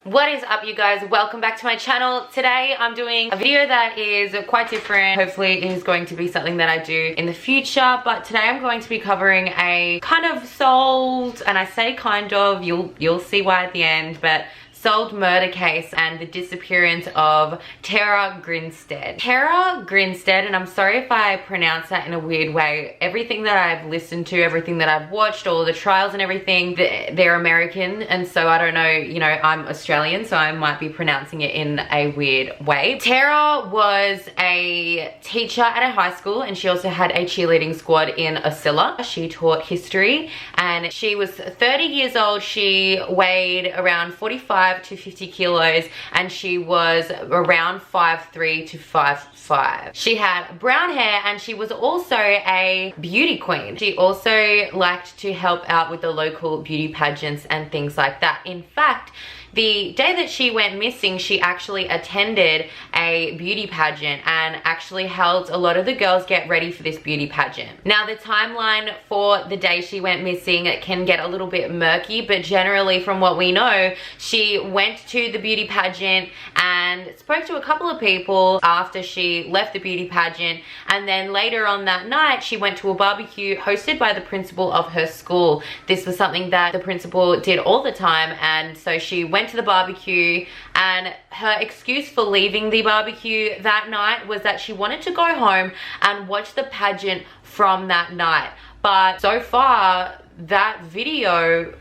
What is up, you guys? Welcome back to my channel. Today I'm doing a video that is quite different. Hopefully it is going to be something that I do in the future, but today I'm going to be covering a kind of solved, and I say kind of, you'll see why at the end, but solved murder case and the disappearance of Tara Grinstead. Tara Grinstead, and I'm sorry if I pronounce that in a weird way, everything that I've listened to, everything that I've watched, all the trials and everything, they're American, and so I don't know, you know, I'm Australian, so I might be pronouncing it in a weird way. Tara was a teacher at a high school, and she also had a cheerleading squad in Ocilla. She taught history, and she was 30 years old. She weighed around 45 to 50 kilos, and she was around 5'3" to 5'5". She had brown hair, and she was also a beauty queen. She also liked to help out with the local beauty pageants and things like that. In fact, the day that she went missing, she actually attended a beauty pageant and actually helped a lot of the girls get ready for this beauty pageant. Now, the timeline for the day she went missing can get a little bit murky, but generally from what we know, she went to the beauty pageant and spoke to a couple of people after she left the beauty pageant, and then later on that night, she went to a barbecue hosted by the principal of her school. This was something that the principal did all the time, and so she went to the barbecue, and her excuse for leaving the barbecue that night was that she wanted to go home and watch the pageant from that night. But so far, that video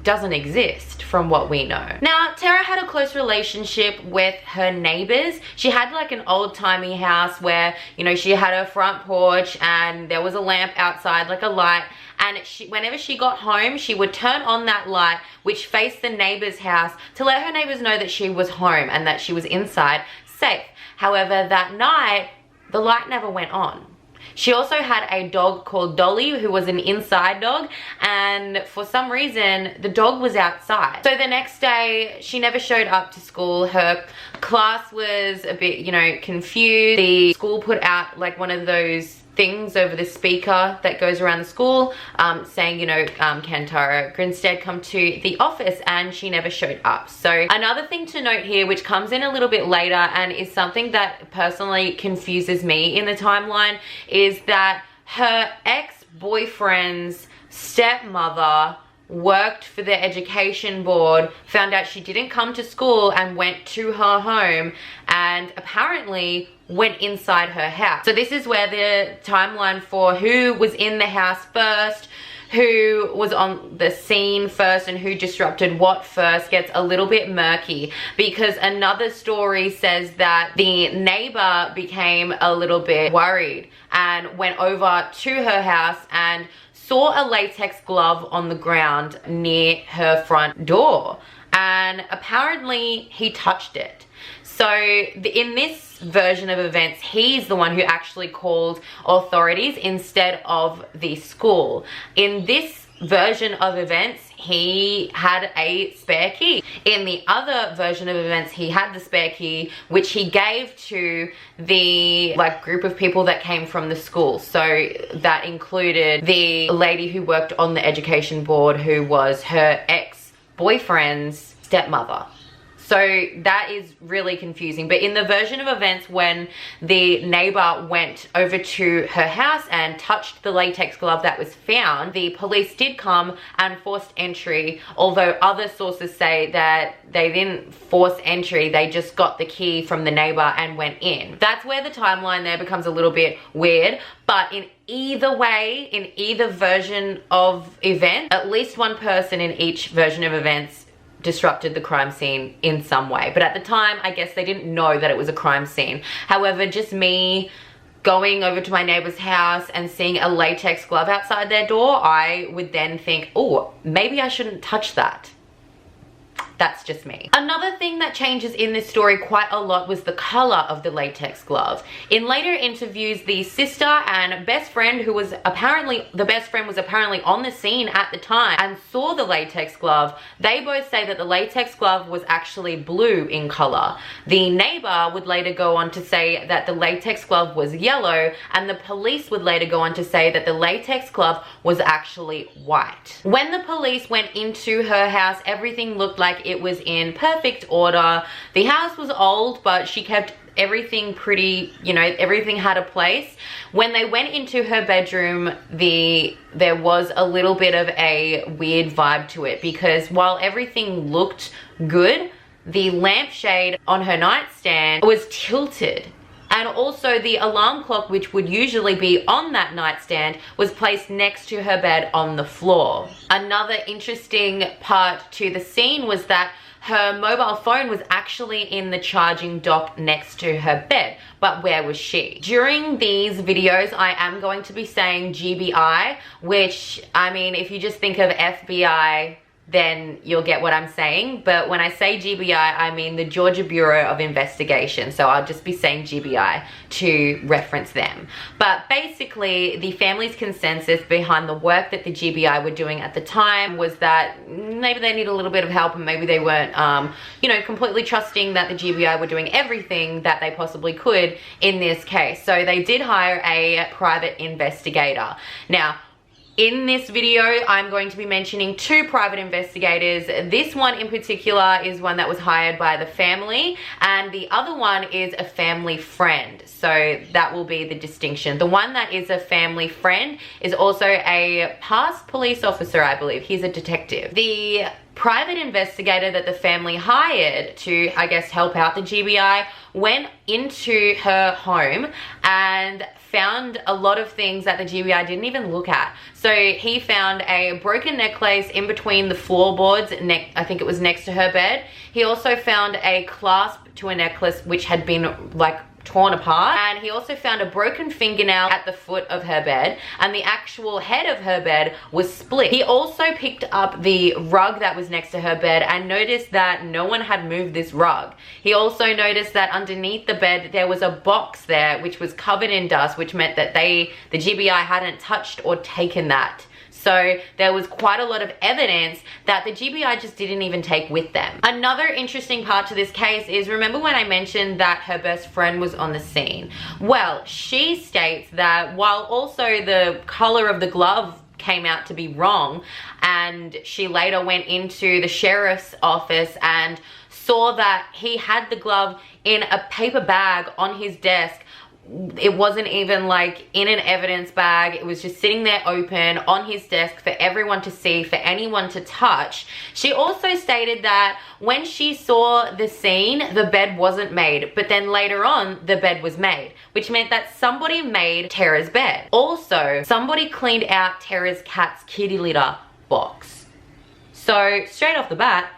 doesn't exist from what we know. Now, Tara had a close relationship with her neighbors. She had like an old-timey house where, you know, she had her front porch and there was a lamp outside, like a light, and whenever she got home, she would turn on that light which faced the neighbor's house to let her neighbors know that she was home and that she was inside safe. However, that night, the light never went on. She also had a dog called Dolly, who was an inside dog, and for some reason, the dog was outside. So the next day, she never showed up to school. Her class was a bit, you know, confused. The school put out like one of those things over the speaker that goes around the school saying, you know, can Tara Grinstead come to the office, and she never showed up. So another thing to note here, which comes in a little bit later and is something that personally confuses me in the timeline, is that her ex-boyfriend's stepmother worked for the education board, found out she didn't come to school, and went to her home and apparently went inside her house. So this is where the timeline for who was in the house first, who was on the scene first, and who disrupted what first gets a little bit murky, because another story says that the neighbor became a little bit worried and went over to her house and saw a latex glove on the ground near her front door, and apparently he touched it. So in this version of events, he's the one who actually called authorities instead of the school. In this version of events, he had a spare key. In the other version of events, he had the spare key, which he gave to the group of people that came from the school. So that included the lady who worked on the education board, who was her ex-boyfriend's stepmother. So that is really confusing. But in the version of events, when the neighbor went over to her house and touched the latex glove that was found, the police did come and forced entry, although other sources say that they didn't force entry, they just got the key from the neighbor and went in. That's where the timeline there becomes a little bit weird. But in either way, in either version of events, at least one person in each version of events disrupted the crime scene in some way. But at the time, I guess they didn't know that it was a crime scene. However, just me going over to my neighbor's house and seeing a latex glove outside their door, I would then think, oh, maybe I shouldn't touch that. That's just me. Another thing that changes in this story quite a lot was the color of the latex glove. In later interviews, the sister and best friend, who was apparently, the best friend was apparently on the scene at the time and saw the latex glove, they both say that the latex glove was actually blue in color. The neighbor would later go on to say that the latex glove was yellow, and the police would later go on to say that the latex glove was actually white. When the police went into her house, everything looked like it was in perfect order. The house was old, but she kept everything pretty, you know, everything had a place. When they went into her bedroom, there was a little bit of a weird vibe to it, because while everything looked good, the lampshade on her nightstand was tilted. And also the alarm clock, which would usually be on that nightstand, was placed next to her bed on the floor. Another interesting part to the scene was that her mobile phone was actually in the charging dock next to her bed. But where was she? During these videos, I am going to be saying GBI, which, I mean, if you just think of FBI, then you'll get what I'm saying. But when I say GBI, I mean the Georgia Bureau of Investigation. So I'll just be saying GBI to reference them. But basically, the family's consensus behind the work that the GBI were doing at the time was that maybe they need a little bit of help, and maybe they weren't, you know, completely trusting that the GBI were doing everything that they possibly could in this case. So they did hire a private investigator. Now, in this video, I'm going to be mentioning 2 private investigators. This one in particular is one that was hired by the family, and the other one is a family friend. So that will be the distinction. The one that is a family friend is also a past police officer, I believe. He's a detective. The private investigator that the family hired to, I guess, help out the GBI went into her home and found a lot of things that the GBI didn't even look at. So he found a broken necklace in between the floorboards, I think it was next to her bed. He also found a clasp to a necklace which had been like torn apart, and he also found a broken fingernail at the foot of her bed, and the actual head of her bed was split. He also picked up the rug that was next to her bed and noticed that no one had moved this rug. He also noticed that underneath the bed there was a box there which was covered in dust, which meant that the GBI hadn't touched or taken that. So there was quite a lot of evidence that the GBI just didn't even take with them. Another interesting part to this case is, remember when I mentioned that her best friend was on the scene? Well, she states that while also the color of the glove came out to be wrong, and she later went into the sheriff's office and saw that he had the glove in a paper bag on his desk. It wasn't even like in an evidence bag. It was just sitting there open on his desk for everyone to see, for anyone to touch. She also stated that when she saw the scene, the bed wasn't made, but then later on the bed was made, which meant that somebody made Tara's bed. Also, somebody cleaned out Tara's cat's kitty litter box. So straight off the bat,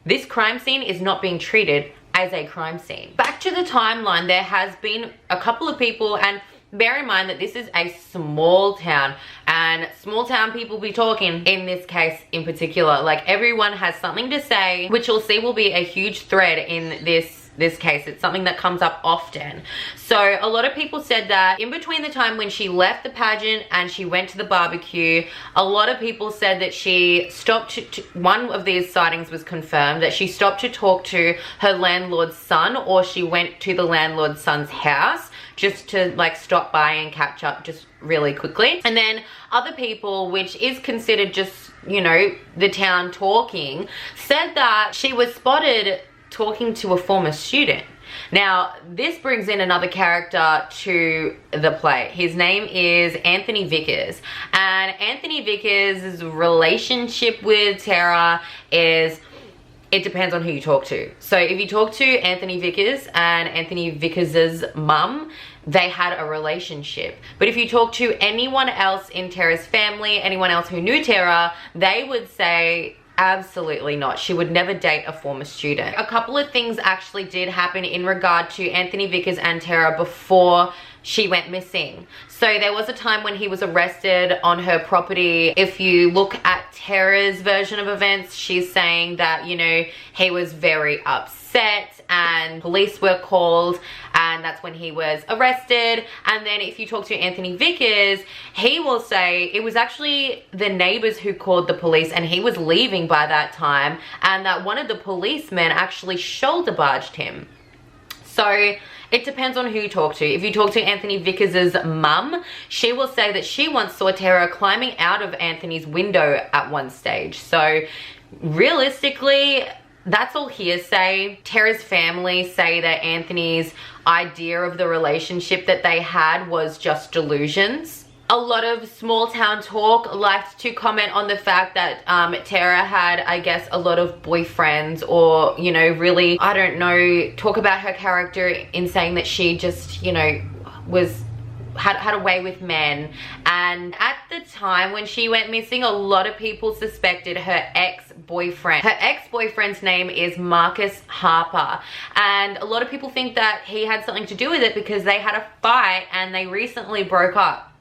this crime scene is not being treated as a crime scene. Back to the timeline, there has been a couple of people, and bear in mind that this is a small town, and small town people be talking in this case in particular. Like, everyone has something to say, which you'll see will be a huge thread in this case. It's something that comes up often. So a lot of people said that in between the time when she left the pageant and she went to the barbecue, a lot of people said that she stopped one of these sightings was confirmed, that she stopped to talk to her landlord's son, or she went to the landlord's son's house just to like stop by and catch up just really quickly. And then other people, which is considered just, you know, the town talking, said that she was spotted talking to a former student. Now, this brings in another character to the play. His name is Anthony Vickers, and Anthony Vickers' relationship with Tara is, it depends on who you talk to. So if you talk to Anthony Vickers and Anthony Vickers' mum, they had a relationship. But if you talk to anyone else in Tara's family, anyone else who knew Tara, they would say absolutely not. She would never date a former student. A couple of things actually did happen in regard to Anthony Vickers and Tara before she went missing. So there was a time when he was arrested on her property. If you look at Tara's version of events, she's saying that, you know, he was very upset and police were called, and that's when he was arrested. And then if you talk to Anthony Vickers, he will say it was actually the neighbors who called the police, and he was leaving by that time, and that one of the policemen actually shoulder barged him. So it depends on who you talk to. If you talk to Anthony Vickers' mum, she will say that she once saw Tara climbing out of Anthony's window at one stage. So realistically, that's all hearsay. Tara's family say that Anthony's idea of the relationship that they had was just delusions. A lot of small town talk liked to comment on the fact that Tara had, I guess, a lot of boyfriends, or, you know, really, I don't know, talk about her character in saying that she just, you know, had a way with men. And at the time when she went missing, a lot of people suspected her ex-boyfriend. Her ex-boyfriend's name is Marcus Harper, and a lot of people think that he had something to do with it because they had a fight and they recently broke up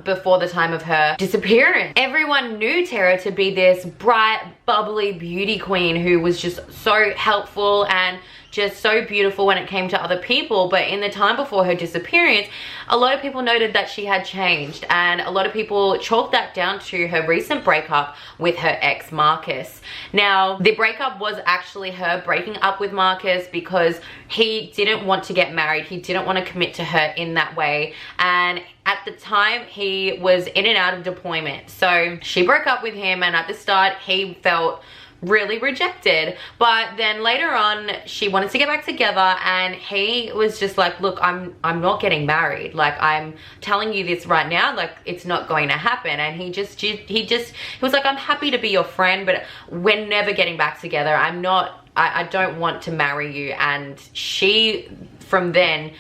before the time of her disappearance. Everyone knew Tara to be this bright, bubbly beauty queen who was just so helpful and just so beautiful when it came to other people. But in the time before her disappearance, a lot of people noted that she had changed, and a lot of people chalked that down to her recent breakup with her ex Marcus. Now, the breakup was actually her breaking up with Marcus because he didn't want to get married. He didn't want to commit to her in that way, and at the time he was in and out of deployment. So she broke up with him, and at the start he felt really rejected, but then later on she wanted to get back together, and he was just like, look, I'm not getting married, like, I'm telling you this right now, like, it's not going to happen. And he was like, I'm happy to be your friend, but we're never getting back together. I don't want to marry you. And she from then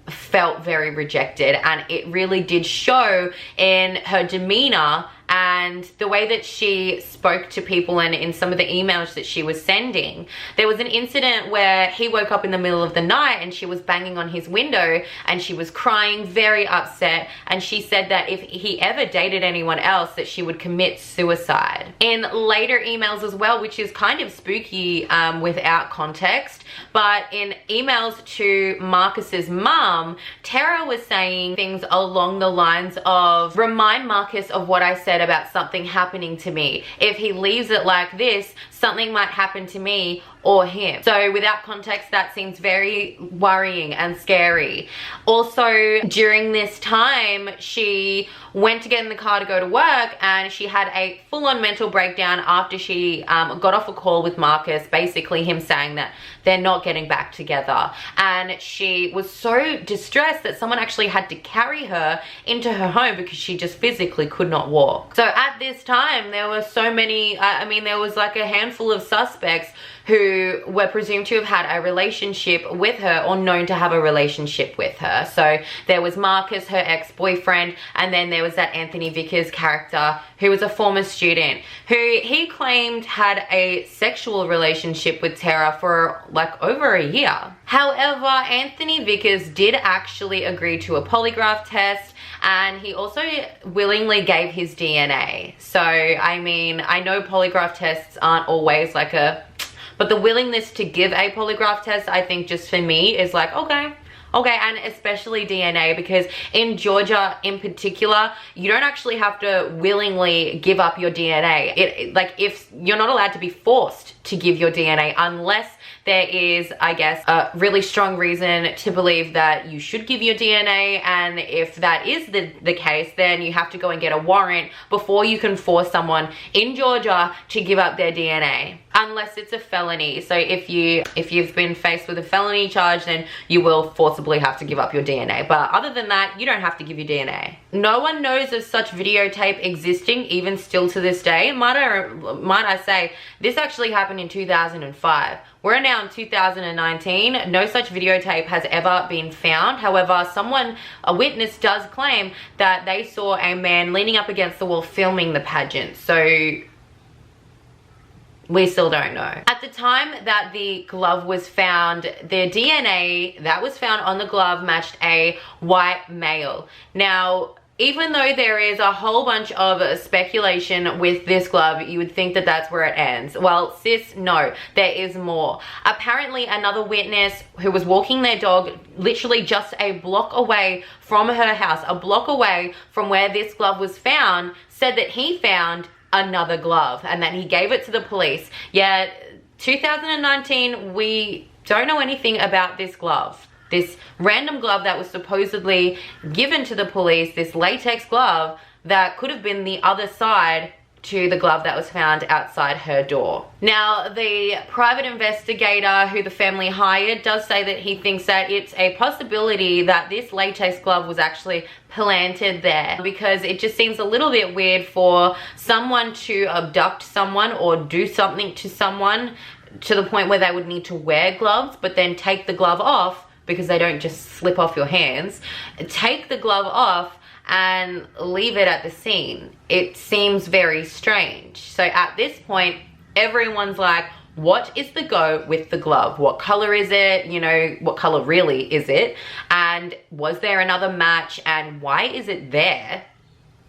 felt very rejected, and it really did show in her demeanor and the way that she spoke to people, and in some of the emails that she was sending. There was an incident where he woke up in the middle of the night and she was banging on his window and she was crying, very upset, and she said that if he ever dated anyone else that she would commit suicide. In later emails as well, which is kind of spooky without context, but in emails to Marcus's mom, Tara was saying things along the lines of, remind Marcus of what I said about something happening to me. If he leaves it like this, something might happen to me or him. So without context, that seems very worrying and scary. Also, during this time, she went to get in the car to go to work, and she had a full-on mental breakdown after she got off a call with Marcus, basically him saying that they're not getting back together. And she was so distressed that someone actually had to carry her into her home because she just physically could not walk. So at this time, there were so many, there was like a handful of suspects who were presumed to have had a relationship with her or known to have a relationship with her. So there was Marcus, her ex-boyfriend, and then there was that Anthony Vickers character who was a former student who he claimed had a sexual relationship with Tara for like over a year. However, Anthony Vickers did actually agree to a polygraph test, and he also willingly gave his DNA. So, I mean, I know polygraph tests aren't always like but the willingness to give a polygraph test, I think just for me is like, okay, and especially DNA, because in Georgia in particular, you don't actually have to willingly give up your DNA. Like, if you're not allowed to be forced to give your DNA unless there is, I guess, a really strong reason to believe that you should give your DNA. And if that is the case, then you have to go and get a warrant before you can force someone in Georgia to give up their DNA, unless it's a felony. So if you've been faced with a felony charge, then you will forcibly have to give up your DNA. But other than that, you don't have to give your DNA. No one knows of such videotape existing, even still to this day. Might I say, this actually happened in 2005. We're now in 2019. No such videotape has ever been found. However, a witness does claim that they saw a man leaning up against the wall filming the pageant. So we still don't know. At the time that the glove was found, the DNA that was found on the glove matched a white male. Now, even though there is a whole bunch of speculation with this glove, you would think that that's where it ends. Well, sis, no, there is more. Apparently, another witness who was walking their dog literally just a block away from her house, a block away from where this glove was found, said that he found another glove and that he gave it to the police. Yet, 2019, we don't know anything about this glove. This random glove that was supposedly given to the police, this latex glove that could have been the other side to the glove that was found outside her door. Now, the private investigator who the family hired does say that he thinks that it's a possibility that this latex glove was actually planted there, because it just seems a little bit weird for someone to abduct someone or do something to someone to the point where they would need to wear gloves, but then take the glove off, because they don't just slip off your hands, take the glove off and leave it at the scene. It seems very strange. So at this point, everyone's like, what is the go with the glove? What color is it? You know, what color really is it? And was there another match? And why is it there?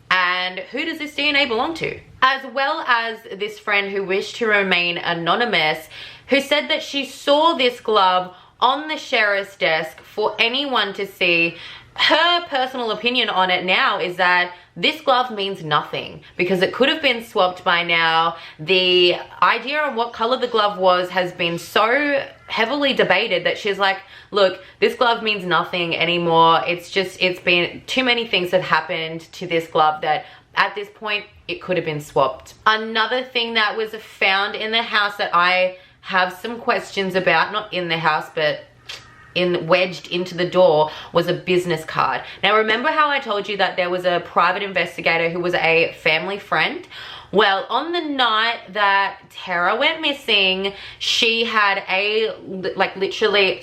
And who does this DNA belong to? As well as this friend who wished to remain anonymous, who said that she saw this glove on the sheriff's desk for anyone to see. Her personal opinion on it now is that this glove means nothing, because it could have been swapped by now. The idea on what color the glove was has been so heavily debated that she's like, look, this glove means nothing anymore. It's been too many things have happened to this glove that at this point it could have been swapped. Another thing that was found in the house that I have some questions about, not in the house, but wedged into the door, was a business card. Now, remember how I told you that there was a private investigator who was a family friend? Well, on the night that Tara went missing, she had literally,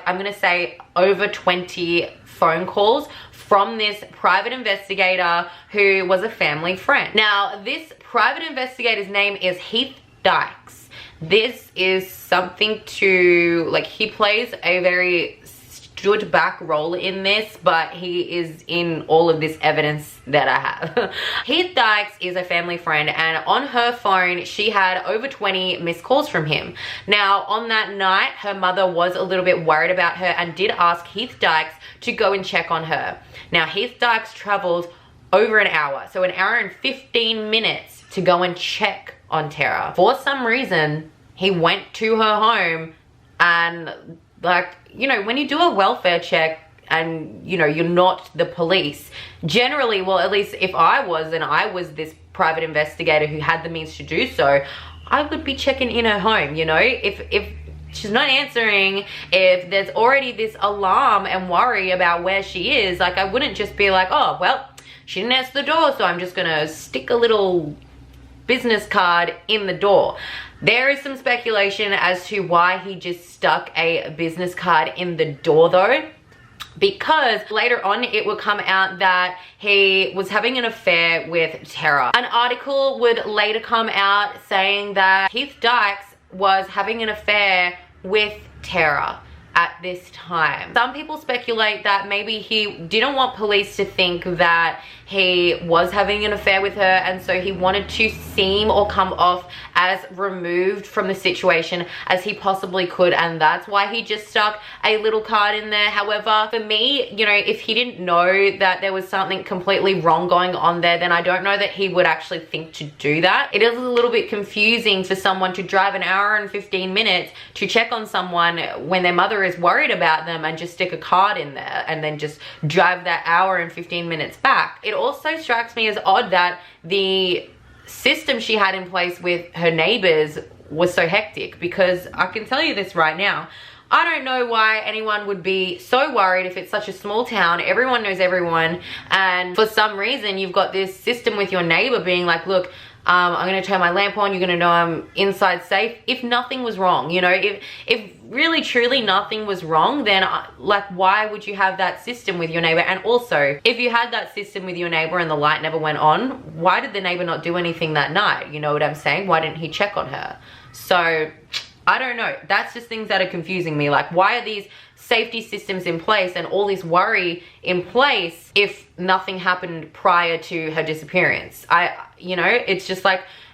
I'm gonna say over 20 phone calls from this private investigator who was a family friend. Now, this private investigator's name is Heath Dykes. This is something to, he plays a very stood back role in this, but he is in all of this evidence that I have. Heath Dykes is a family friend, and on her phone, she had over 20 missed calls from him. Now, on that night, her mother was a little bit worried about her and did ask Heath Dykes to go and check on her. Now, Heath Dykes traveled over an hour, so an hour and 15 minutes to go and check on Tara. For some reason, he went to her home, and when you do a welfare check and you're not the police, generally, well, at least if I was this private investigator who had the means to do so, I would be checking in her home. If she's not answering, if there's already this alarm and worry about where she is, I wouldn't just be like, oh, well, she didn't answer the door, so I'm just gonna stick a little business card in the door. There is some speculation as to why he just stuck a business card in the door though, because later on it would come out that he was having an affair with Tara. An article would later come out saying that Heath Dykes was having an affair with Tara at this time. Some people speculate that maybe he didn't want police to think that he was having an affair with her, and so he wanted to seem or come off as removed from the situation as he possibly could, and that's why he just stuck a little card in there. However, for me, if he didn't know that there was something completely wrong going on there, then I don't know that he would actually think to do that. It is a little bit confusing for someone to drive an hour and 15 minutes to check on someone when their mother is worried about them and just stick a card in there and then just drive that hour and 15 minutes back. It also strikes me as odd that the system she had in place with her neighbors was so hectic, because I can tell you this right now, I don't know why anyone would be so worried if it's such a small town, everyone knows everyone, and for some reason you've got this system with your neighbor being like, look, I'm gonna turn my lamp on, you're gonna know I'm inside safe. If nothing was wrong, if really truly nothing was wrong, then why would you have that system with your neighbor? And also, if you had that system with your neighbor and the light never went on, why did the neighbor not do anything that night? You know what I'm saying? Why didn't he check on her? So I don't know. That's just things that are confusing me. Why are these safety systems in place and all this worry in place if nothing happened prior to her disappearance? It's just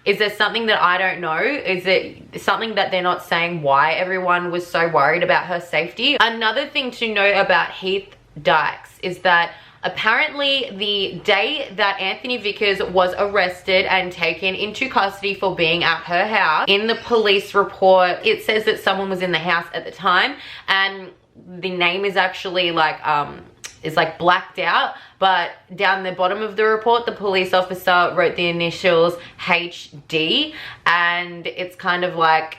is there something that I don't know? Is it something that they're not saying why everyone was so worried about her safety? Another thing to note about Heath Dykes is that apparently the day that Anthony Vickers was arrested and taken into custody for being at her house, in the police report, it says that someone was in the house at the time, and the name is actually is like blacked out, but down the bottom of the report, the police officer wrote the initials HD, and it's kind of like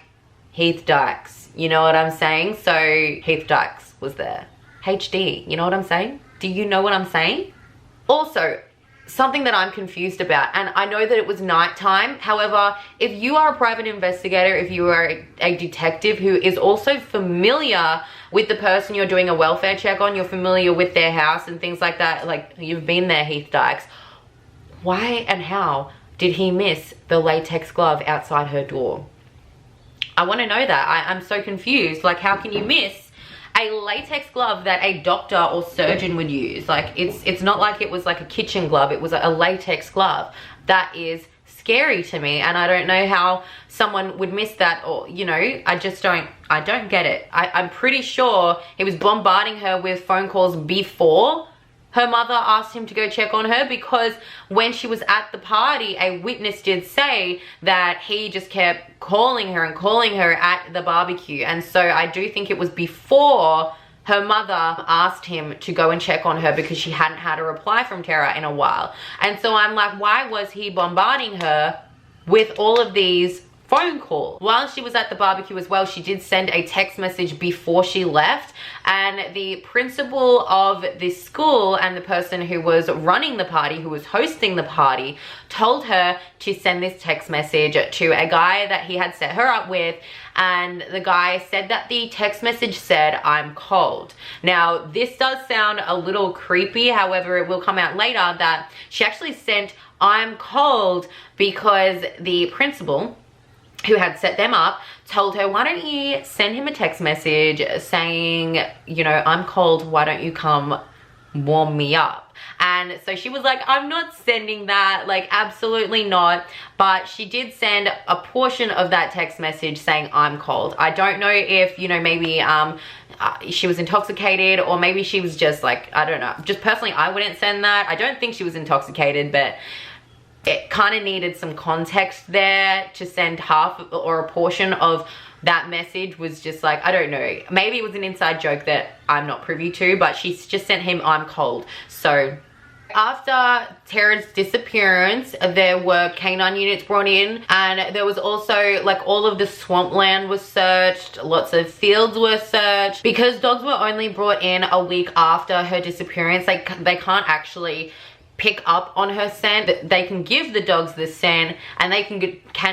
Heath Dykes, you know what I'm saying? So Heath Dykes was there. HD, you know what I'm saying? Do you know what I'm saying? Also, something that I'm confused about, and I know that it was nighttime. However, if you are a private investigator, if you are a detective who is also familiar with the person you're doing a welfare check on, you're familiar with their house and things like that, like you've been there, Heath Dykes, why and how did he miss the latex glove outside her door? I want to know that. I'm so confused. Like, how can you miss a latex glove that a doctor or surgeon would use? Like, it's not like it was like a kitchen glove. It was a latex glove. That is scary to me, and I don't know how someone would miss that, or, you know, I don't get it. I'm pretty sure he was bombarding her with phone calls before her mother asked him to go check on her, because when she was at the party, a witness did say that he just kept calling her and calling her at the barbecue. And so I do think it was before her mother asked him to go and check on her, because she hadn't had a reply from Tara in a while. And so I'm like, why was he bombarding her with all of these phone call? While she was at the barbecue as well, she did send a text message before she left, and the principal of this school and the person who was running the party, who was hosting the party, told her to send this text message to a guy that he had set her up with, and the guy said that the text message said, "I'm cold." Now, this does sound a little creepy. However, it will come out later that she actually sent "I'm cold" because the principal who had set them up told her, why don't you send him a text message saying, you know, "I'm cold, why don't you come warm me up?" And so she was like, I'm not sending that, like, absolutely not. But she did send a portion of that text message saying, "I'm cold." I don't know if, you know, maybe she was intoxicated, or maybe she was just like, I don't know. Just personally, I wouldn't send that. I don't think she was intoxicated, but it kind of needed some context there to send half or a portion of that message. Was just like, I don't know. Maybe it was an inside joke that I'm not privy to, but she's just sent him "I'm cold." So after Tara's disappearance, there were canine units brought in, and there was also, like, all of the swampland was searched, lots of fields were searched. Because dogs were only brought in a week after her disappearance, like, they can't actually pick up on her scent. They can give the dogs the scent, and they can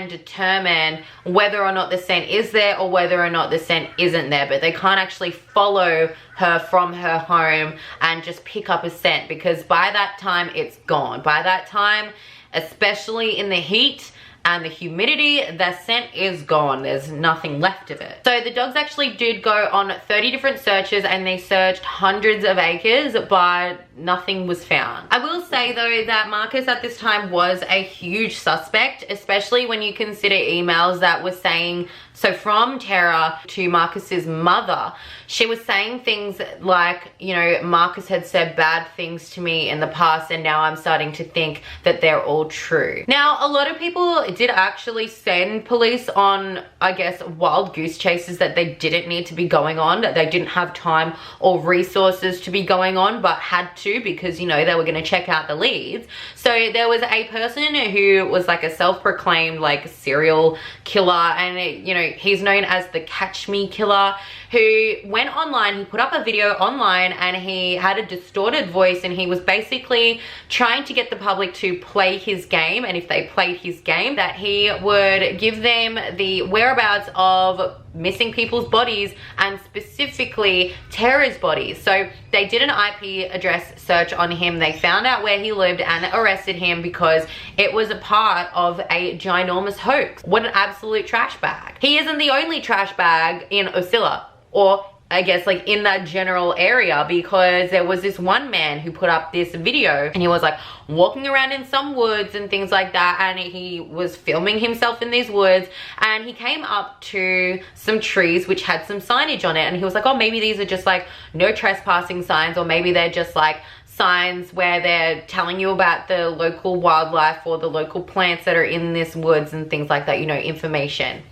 determine whether or not the scent is there or whether or not the scent isn't there, but they can't actually follow her from her home and just pick up a scent, because by that time it's gone. By that time, especially in the heat and the humidity, the scent is gone. There's nothing left of it. So the dogs actually did go on 30 different searches, and they searched hundreds of acres, but nothing was found. I will say though that Marcus at this time was a huge suspect, especially when you consider emails that were saying, so from Tara to Marcus's mother, she was saying things like, you know, Marcus had said bad things to me in the past, and now I'm starting to think that they're all true. Now, a lot of people did actually send police on, I guess, wild goose chases that they didn't need to be going on, that they didn't have time or resources to be going on, but had to, because, you know, they were going to check out the leads. So there was a person who was like a self-proclaimed like serial killer, and you know, he's known as the Catch Me Killer, who went online, he put up a video online, and he had a distorted voice, and he was basically trying to get the public to play his game, and if they played his game, that he would give them the whereabouts of missing people's bodies, and specifically Tara's bodies. So they did an IP address search on him. They found out where he lived and arrested him because it was a part of a ginormous hoax. What an absolute trash bag. He isn't the only trash bag in Ocilla, or I guess like in that general area, because there was this one man who put up this video, and he was like walking around in some woods and things like that, and he was filming himself in these woods, and he came up to some trees which had some signage on it, and he was like, oh, maybe these are just like no trespassing signs, or maybe they're just like signs where they're telling you about the local wildlife or the local plants that are in this woods and things like that, you know, information.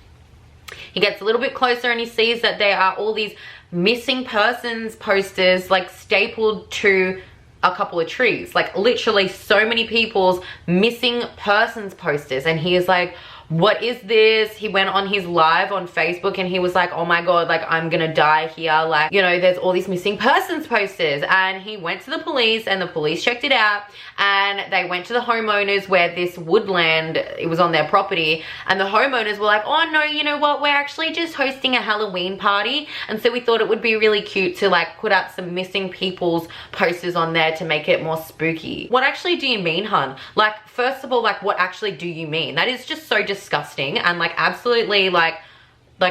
He gets a little bit closer and he sees that there are all these missing persons posters like stapled to a couple of trees, like literally so many people's missing persons posters. And he is like, what is this? He went on his live on Facebook and he was like, oh my God, like I'm gonna die here. Like, you know, there's all these missing persons posters. And he went to the police and the police checked it out and they went to the homeowners where this woodland, it was on their property. And the homeowners were like, oh no, you know what? We're actually just hosting a Halloween party. And so we thought it would be really cute to like put out some missing people's posters on there to make it more spooky. What actually do you mean, hun? Like, first of all, like what actually do you mean? That is just so disgusting and like absolutely like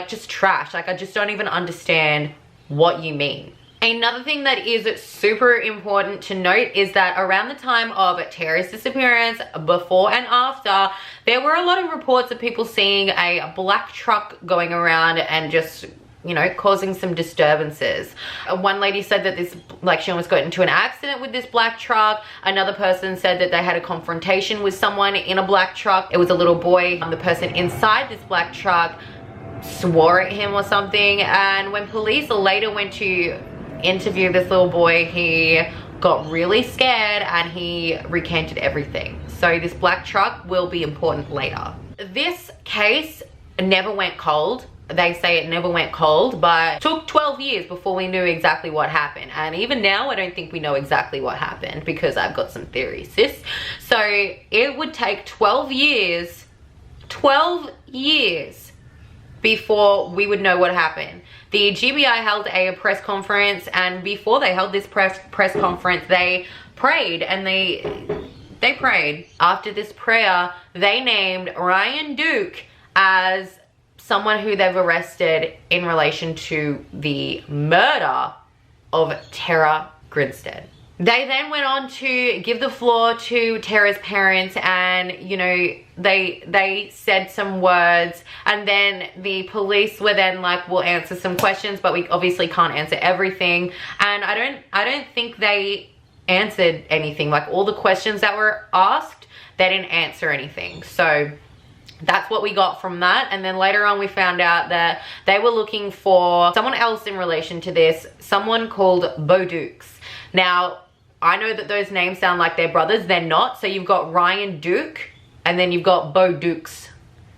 just trash. Like I just don't even understand what you mean. Another thing that is super important to note is that around the time of Tara's disappearance, before and after, there were a lot of reports of people seeing a black truck going around and just, you know, causing some disturbances. One lady said that this, like she almost got into an accident with this black truck. Another person said that they had a confrontation with someone in a black truck. It was a little boy. The person inside this black truck swore at him or something. And when police later went to interview this little boy, he got really scared and he recanted everything. So this black truck will be important later. This case never went cold. They say it never went cold, but it took 12 years before we knew exactly what happened. And even now, I don't think we know exactly what happened because I've got some theories, sis. So it would take 12 years before we would know what happened. The GBI held a press conference, and before they held this press conference, they prayed and they prayed. After this prayer, they named Ryan Duke as someone who they've arrested in relation to the murder of Tara Grinstead. They then went on to give the floor to Tara's parents and, you know, they said some words, and then the police were then like, we'll answer some questions, but we obviously can't answer everything. And I don't think they answered anything. Like all the questions that were asked, they didn't answer anything. So that's what we got from that. And then later on we found out that they were looking for someone else in relation to this, someone called Bo Dukes. Now, I know that those names sound like they're brothers. They're not. So you've got Ryan Duke and then you've got Bo Dukes.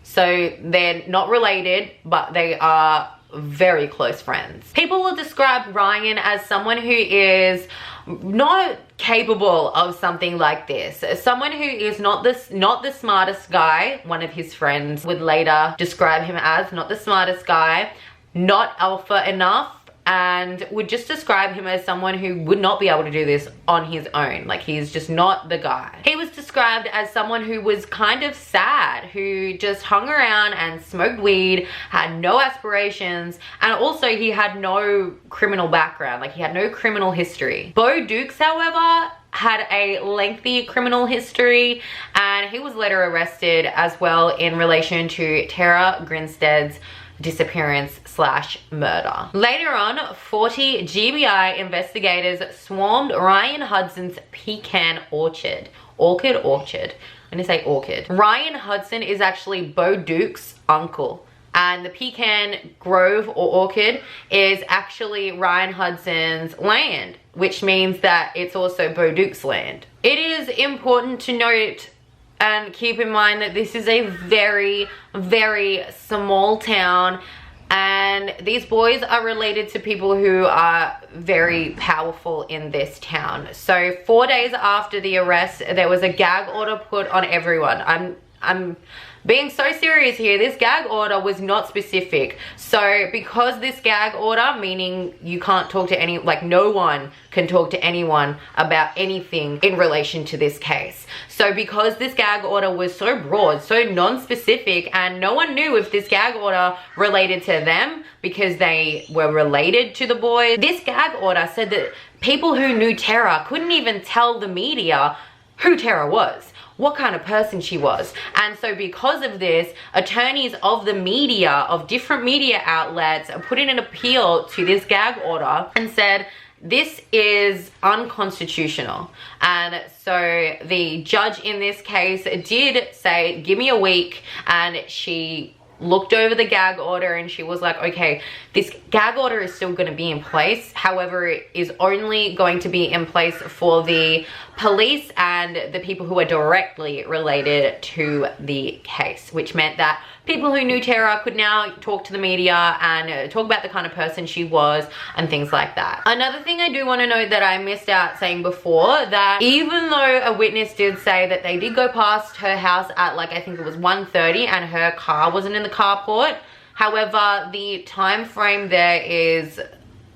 So they're not related, but they are very close friends. People will describe Ryan as someone who is not capable of something like this. Someone who is not the smartest guy. One of his friends would later describe him as not the smartest guy, not alpha enough, and would just describe him as someone who would not be able to do this on his own. Like he's just not the guy. He was described as someone who was kind of sad, who just hung around and smoked weed, had no aspirations, and also he had no criminal background. Like he had no criminal history. Bo Dukes, however, had a lengthy criminal history, and he was later arrested as well in relation to Tara Grinstead's disappearance / murder. Later on, 40 GBI investigators swarmed Ryan Hudson's pecan orchard. Orchard? I'm gonna say orchid. Ryan Hudson is actually Bo Duke's uncle. And the pecan grove or orchid is actually Ryan Hudson's land, which means that it's also Bo Duke's land. It is important to note and keep in mind that this is a very, very small town, and these boys are related to people who are very powerful in this town. So 4 days after the arrest, there was a gag order put on everyone. I'm being so serious here. This gag order was not specific. So because this gag order, meaning you can't talk to any, like no one can talk to anyone about anything in relation to this case. So because this gag order was so broad, so non-specific, and no one knew if this gag order related to them because they were related to the boys, this gag order said that people who knew Tara couldn't even tell the media who Tara was, what kind of person she was. And so because of this, attorneys of the media, of different media outlets, put in an appeal to this gag order and said, this is unconstitutional. And so the judge in this case did say, give me a week, and she looked over the gag order and she was like, okay, this gag order is still going to be in place. However, it is only going to be in place for the police and the people who are directly related to the case, which meant that people who knew Tara could now talk to the media and talk about the kind of person she was and things like that. Another thing I do want to note that I missed out saying before, that even though a witness did say that they did go past her house at like, I think it was 1:30 and her car wasn't in the carport, however, the time frame there is,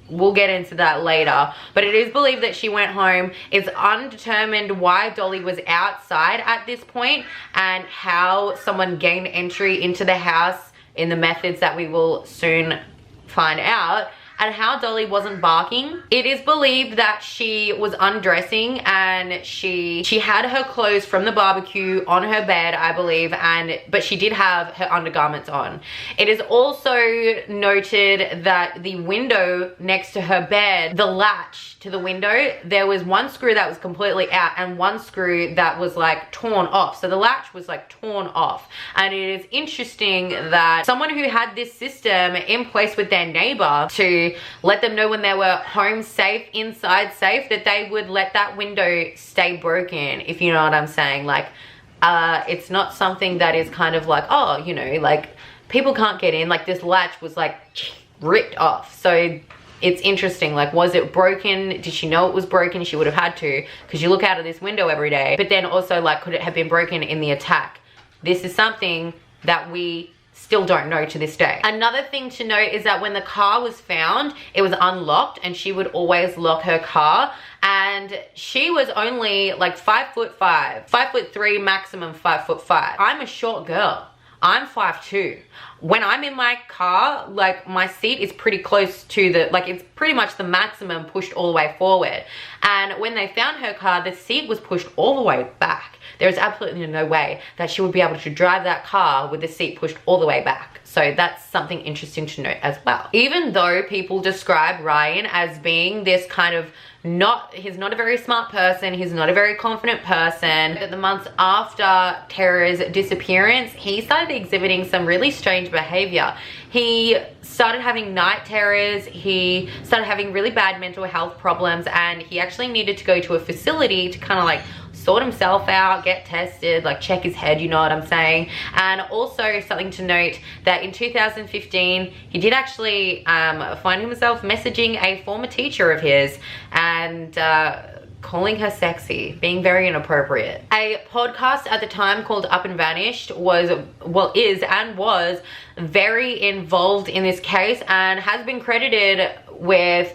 we'll get into that later, but it is believed that she went home. It's undetermined why Dolly was outside at this point and how someone gained entry into the house in the methods that we will soon find out, and how Dolly wasn't barking. It is believed that she was undressing and she had her clothes from the barbecue on her bed, I believe, but she did have her undergarments on. It is also noted that the window next to her bed, the latch to the window, there was one screw that was completely out and one screw that was like torn off. So the latch was like torn off. And it is interesting that someone who had this system in place with their neighbor to let them know when they were home safe, inside safe, that they would let that window stay broken, if you know what I'm saying. Like, it's not something that is kind of like, oh, you know, like people can't get in. Like this latch was like ripped off. So it's interesting, like, was it broken? Did she know it was broken? She would have had to, because you look out of this window every day. But then also, like, could it have been broken in the attack? This is something that we still don't know to this day. Another thing to note is that when the car was found, it was unlocked, and she would always lock her car. And she was only like 5'5", 5'3", maximum 5'5". I'm a short girl. I'm 5'2". When I'm in my car, like my seat is pretty close to the, like it's pretty much the maximum pushed all the way forward. And when they found her car, the seat was pushed all the way back. There's absolutely no way that she would be able to drive that car with the seat pushed all the way back. So that's something interesting to note as well. Even though people describe Ryan as being this kind of he's not a very smart person, he's not a very confident person. The months after Tara's disappearance, he started exhibiting some really strange behavior. He started having night terrors, he started having really bad mental health problems, and he actually needed to go to a facility to kind of like sort himself out, get tested, like check his head, you know what I'm saying. And also something to note that in 2015, he did actually find himself messaging a former teacher of his and calling her sexy, being very inappropriate. A podcast at the time called Up and Vanished was very involved in this case and has been credited with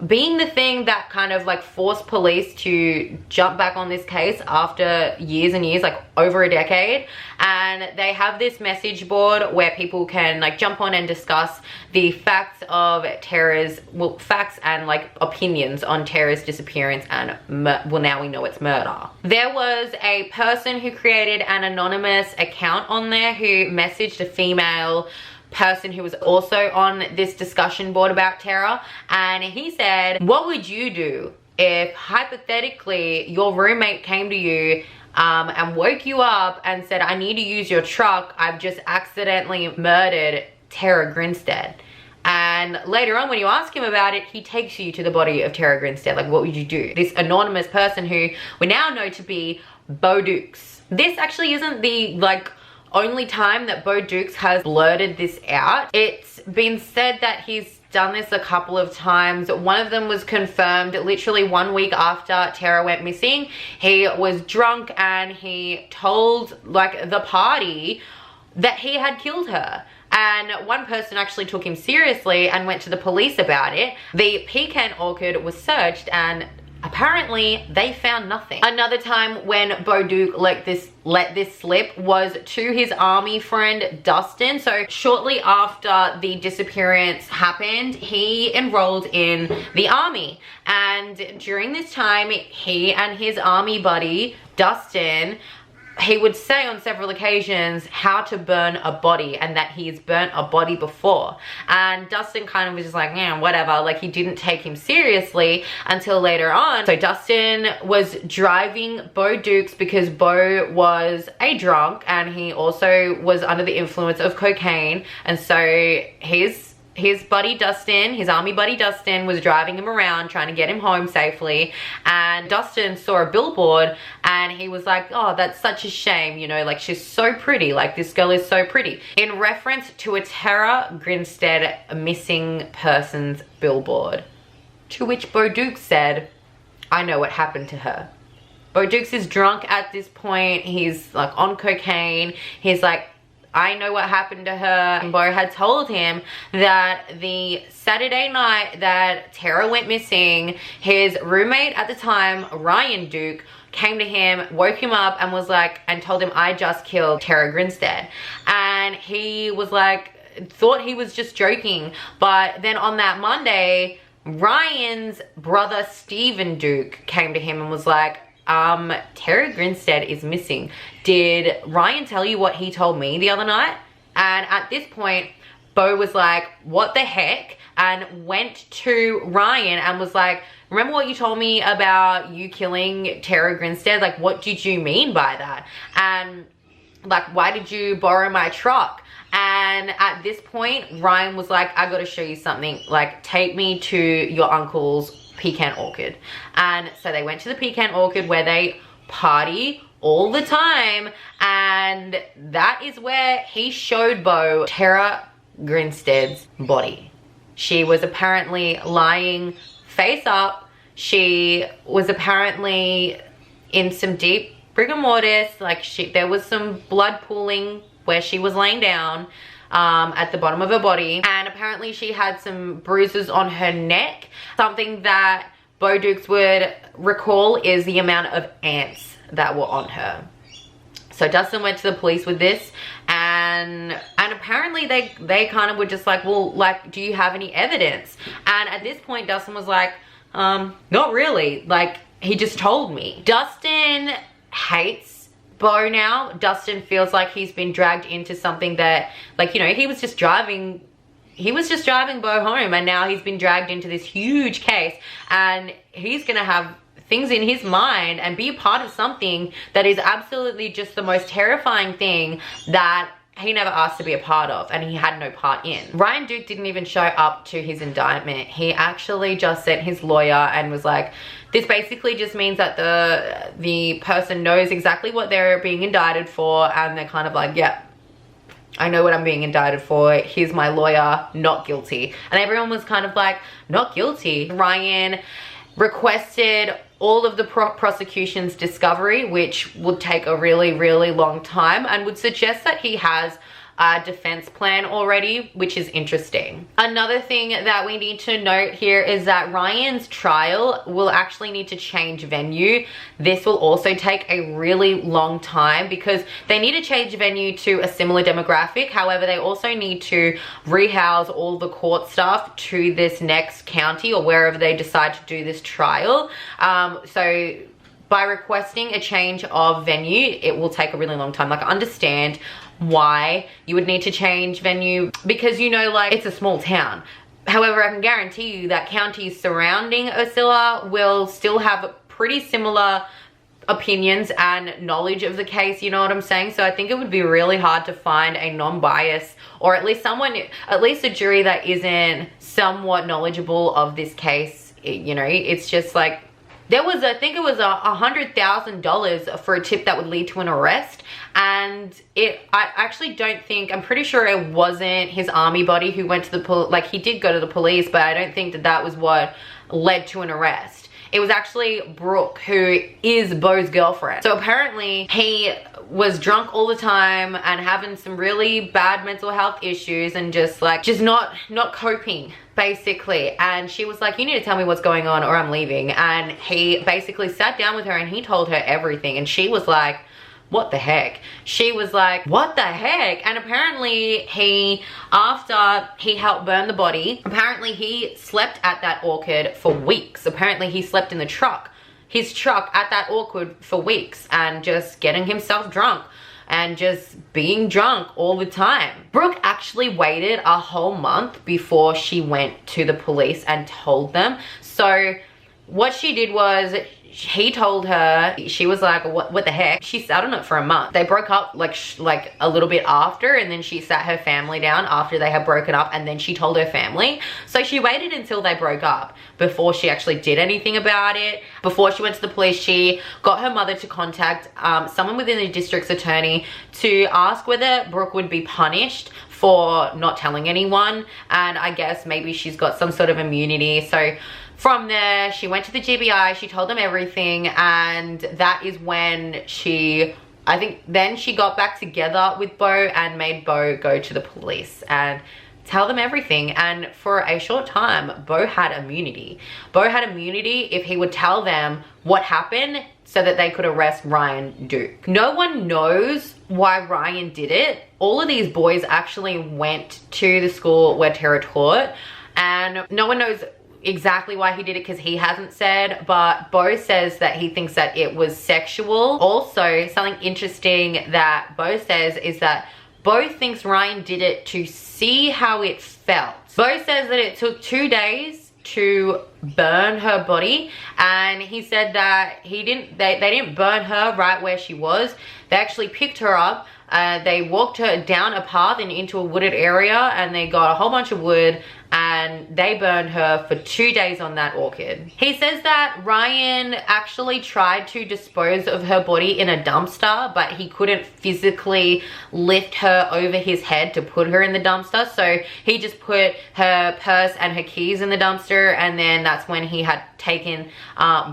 being the thing that kind of like forced police to jump back on this case after years and years, like over a decade. And they have this message board where people can like jump on and discuss the facts of Tara's, well, facts and like opinions on Tara's disappearance and well, now we know it's murder. There was a person who created an anonymous account on there who messaged a female person who was also on this discussion board about Tara, and he said, what would you do if hypothetically your roommate came to you and woke you up and said, I need to use your truck, I've just accidentally murdered Tara Grinstead? And later on when you ask him about it, he takes you to the body of Tara Grinstead. Like, what would you do? This anonymous person who we now know to be Bo Dukes. This actually isn't the like only time that Bo Dukes has blurted this out. It's been said that he's done this a couple of times. One of them was confirmed literally 1 week after Tara went missing. He was drunk and he told like the party that he had killed her. And one person actually took him seriously and went to the police about it. The pecan orchard was searched and apparently they found nothing. Another time when Bo Duke let this slip was to his army friend Dustin. So shortly after the disappearance happened, he enrolled in the army, and during this time he and his army buddy Dustin he would say on several occasions how to burn a body and that he's burnt a body before. And Dustin kind of was just like, yeah, whatever. Like, he didn't take him seriously until later on. So Dustin was driving Bo Dukes because Bo was a drunk and he also was under the influence of cocaine. And so his buddy Dustin, his army buddy Dustin, was driving him around trying to get him home safely. And Dustin saw a billboard and he was like, oh, that's such a shame, you know, like, she's so pretty, like, this girl is so pretty, in reference to a Tara Grinstead missing persons billboard. To which Bo Dukes said, I know what happened to her. Bo Dukes is drunk at this point. He's like on cocaine. He's like, I know what happened to her. And Bo had told him that the Saturday night that Tara went missing, his roommate at the time, Ryan Duke, came to him, woke him up and was like, and told him, I just killed Tara Grinstead. And he was like, thought he was just joking. But then on that Monday, Ryan's brother, Stephen Duke, came to him and was like, Tara Grinstead is missing. Did Ryan tell you what he told me the other night? And at this point, Bo was like, what the heck? And went to Ryan and was like, remember what you told me about you killing Tara Grinstead? Like, what did you mean by that? And like, why did you borrow my truck? And at this point, Ryan was like, I gotta show you something. Like, take me to your uncle's Pecan Orchard. And so they went to the Pecan Orchard where they party all the time, and that is where he showed Bo Tara Grinstead's body. She was apparently lying face up. She was apparently in some deep rigor mortis, like there was some blood pooling where she was laying down at the bottom of her body, and apparently she had some bruises on her neck. Something that Bo Dukes would recall is the amount of ants that were on her. So Dustin went to the police with this, and apparently they kind of were just like, well, like, do you have any evidence? And at this point, Dustin was like, not really, like, he just told me. Dustin hates Bo now. Dustin feels like he's been dragged into something that, like, you know, he was just driving Bo home, and now he's been dragged into this huge case, and he's gonna have things in his mind and be a part of something that is absolutely just the most terrifying thing that he never asked to be a part of and he had no part in. Ryan Duke didn't even show up to his indictment. He actually just sent his lawyer and was like, this basically just means that the person knows exactly what they're being indicted for, and they're kind of like, yeah, I know what I'm being indicted for. Here's my lawyer, not guilty. And everyone was kind of like, not guilty. Ryan requested all of the prosecution's discovery, which would take a really, really long time, and would suggest that he has a defense plan already, which is interesting. Another thing that we need to note here is that Ryan's trial will actually need to change venue. This will also take a really long time because they need to change venue to a similar demographic. However, they also need to rehouse all the court staff to this next county or wherever they decide to do this trial. So by requesting a change of venue, it will take a really long time. Like, I understand why you would need to change venue because, you know, like, it's a small town. However, I can guarantee you that counties surrounding Ocilla will still have pretty similar opinions and knowledge of the case, you know what I'm saying? So I think it would be really hard to find a non-bias, or at least a jury that isn't somewhat knowledgeable of this case. You know, it's just like, there was, I think it was $100,000 for a tip that would lead to an arrest. And I actually don't think, I'm pretty sure it wasn't his army buddy who went to the police. Like, he did go to the police, but I don't think that that was what led to an arrest. It was actually Brooke, who is Bo's girlfriend. So apparently he was drunk all the time and having some really bad mental health issues and just not coping, basically. And she was like, you need to tell me what's going on or I'm leaving. And he basically sat down with her and he told her everything. And she was like, what the heck? She was like, what the heck? And apparently after he helped burn the body, apparently he slept at that orchard for weeks. Apparently he slept in the truck. his truck at that Orchard for weeks and just getting himself drunk and just being drunk all the time. Brooke actually waited a whole month before she went to the police and told them. So what she did was, he told her, she was like, what the heck? She sat on it for a month. They broke up like a little bit after, and then she sat her family down after they had broken up, and then she told her family. So she waited until they broke up before she actually did anything about it. Before she went to the police, she got her mother to contact someone within the district's attorney to ask whether Brooke would be punished for not telling anyone, and I guess maybe she's got some sort of immunity. So from there, she went to the GBI, she told them everything, and that is when I think then she got back together with Bo and made Bo go to the police and tell them everything. And for a short time, Bo had immunity. Bo had immunity if he would tell them what happened so that they could arrest Ryan Duke. No one knows why Ryan did it. All of these boys actually went to the school where Tara taught, and no one knows exactly why he did it because he hasn't said, but Bo says that he thinks that it was sexual. Also, something interesting that Bo says is that Bo thinks Ryan did it to see how it felt. Bo says that it took 2 days to burn her body, and he said that they didn't burn her right where she was. They actually picked her up, they walked her down a path and into a wooded area, and they got a whole bunch of wood and they burned her for 2 days on that orchid. He says that Ryan actually tried to dispose of her body in a dumpster, but he couldn't physically lift her over his head to put her in the dumpster. So he just put her purse and her keys in the dumpster, and then that's when he had taken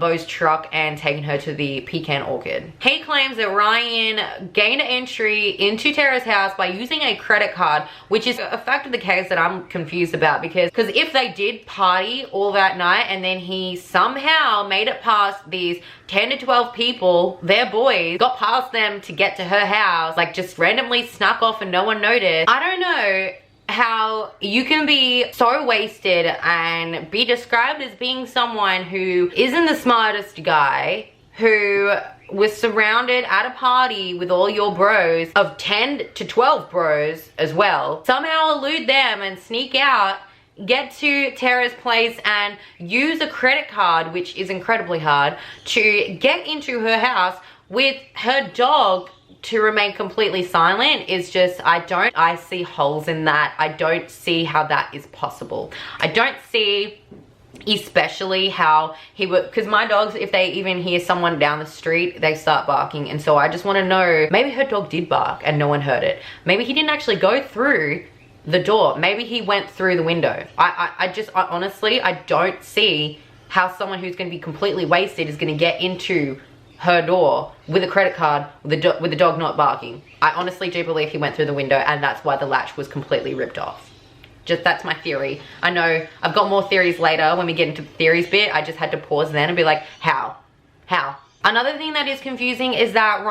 Bo's truck and taken her to the Pecan Orchid. He claims that Ryan gained entry into Tara's house by using a credit card, which is a fact of the case that I'm confused about, because if they did party all that night and then he somehow made it past these 10 to 12 people, their boys, got past them to get to her house, like just randomly snuck off and no one noticed. I don't know how you can be so wasted and be described as being someone who isn't the smartest guy, who was surrounded at a party with all your bros of 10 to 12 bros as well, somehow elude them and sneak out, get to Tara's place and use a credit card, which is incredibly hard, to get into her house with her dog to remain completely silent is just, I see holes in that. I don't see how that is possible. I don't see especially how he would, because my dogs, if they even hear someone down the street, they start barking. And so I just want to know, maybe her dog did bark and no one heard it. Maybe he didn't actually go through the door. Maybe he went through the window. I honestly, I don't see how someone who's going to be completely wasted is going to get into her door with a credit card with the dog not barking. I honestly do believe he went through the window, and that's why the latch was completely ripped off. Just, that's my theory. I know I've got more theories later when we get into the theories bit. I just had to pause then and be like, how? Another thing that is confusing is that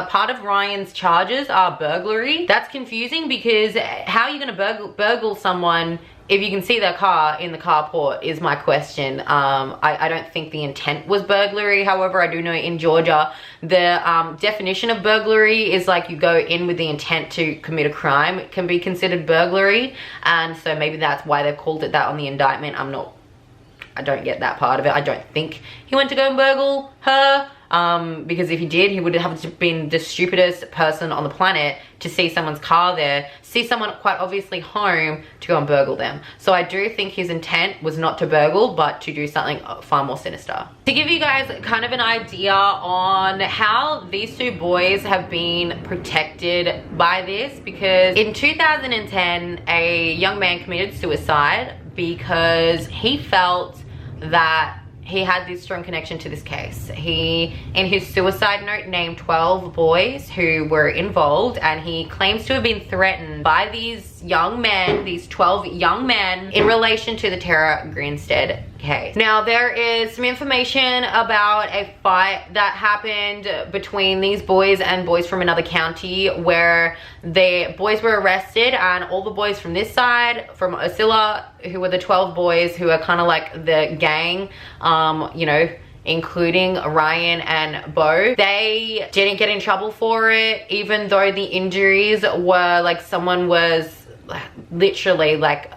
part of Ryan's charges are burglary. That's confusing because how are you gonna burgle someone if you can see their car in the carport is my question. I don't think the intent was burglary. However, I do know in Georgia, the definition of burglary is like you go in with the intent to commit a crime. It can be considered burglary. And so maybe that's why they've called it that on the indictment. I don't get that part of it. I don't think he went to go and burgle her. Because if he did, he would have been the stupidest person on the planet to see someone's car there, see someone quite obviously home, to go and burgle them. So I do think his intent was not to burgle, but to do something far more sinister. To give you guys kind of an idea on how these two boys have been protected by this, because in 2010, a young man committed suicide because he felt that he had this strong connection to this case. He, in his suicide note, named 12 boys who were involved, and he claims to have been threatened by these young men, these 12 young men, in relation to the Tara Greenstead case. Now, there is some information about a fight that happened between these boys and boys from another county, where the boys were arrested, and all the boys from this side, from Ocilla, who were the 12 boys who are kind of like the gang, you know, including Ryan and Beau. They didn't get in trouble for it, even though the injuries were like someone was literally like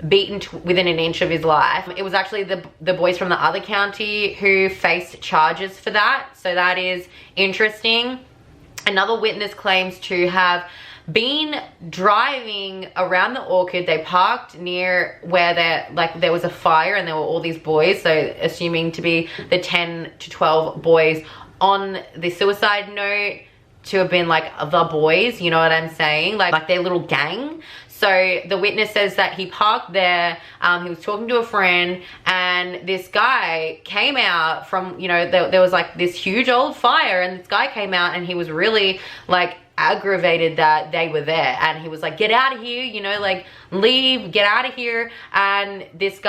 beaten within an inch of his life. It was actually the boys from the other county who faced charges for that, so that is interesting. Another witness claims to have been driving around the orchid. They parked near where there was a fire and there were all these boys, so assuming to be the 10 to 12 boys on the suicide note to have been like the boys, you know what I'm saying, like their little gang. So the witness says that he parked there, he was talking to a friend, and this guy came out from, you know, there was like this huge old fire, and this guy came out and he was really like aggravated that they were there, and he was like, get out of here, you know, like leave, get out of here. And this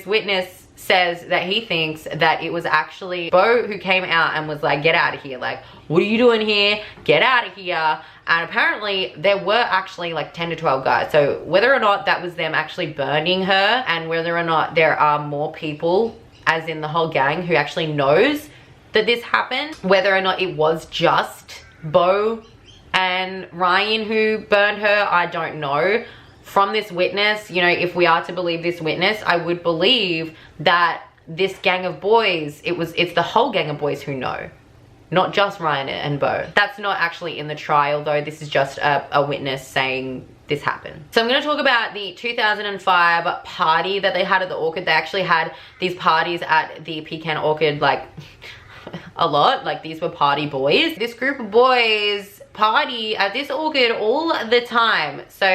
witness says that he thinks that it was actually Beau who came out and was like, get out of here, like what are you doing here, get out of here. And apparently there were actually like 10 to 12 guys. So whether or not that was them actually burning her, and whether or not there are more people, as in the whole gang, who actually knows that this happened, whether or not it was just Beau and Ryan who burned her, I don't know. From this witness, you know, if we are to believe this witness, I would believe that this gang of boys, it's the whole gang of boys who know, not just Ryan and Beau. That's not actually in the trial though. This is just a witness saying this happened. So I'm going to talk about the 2005 party that they had at the orchid. They actually had these parties at the Pecan Orchid like a lot. Like these were party boys. This group of boys party at this orchid all the time. So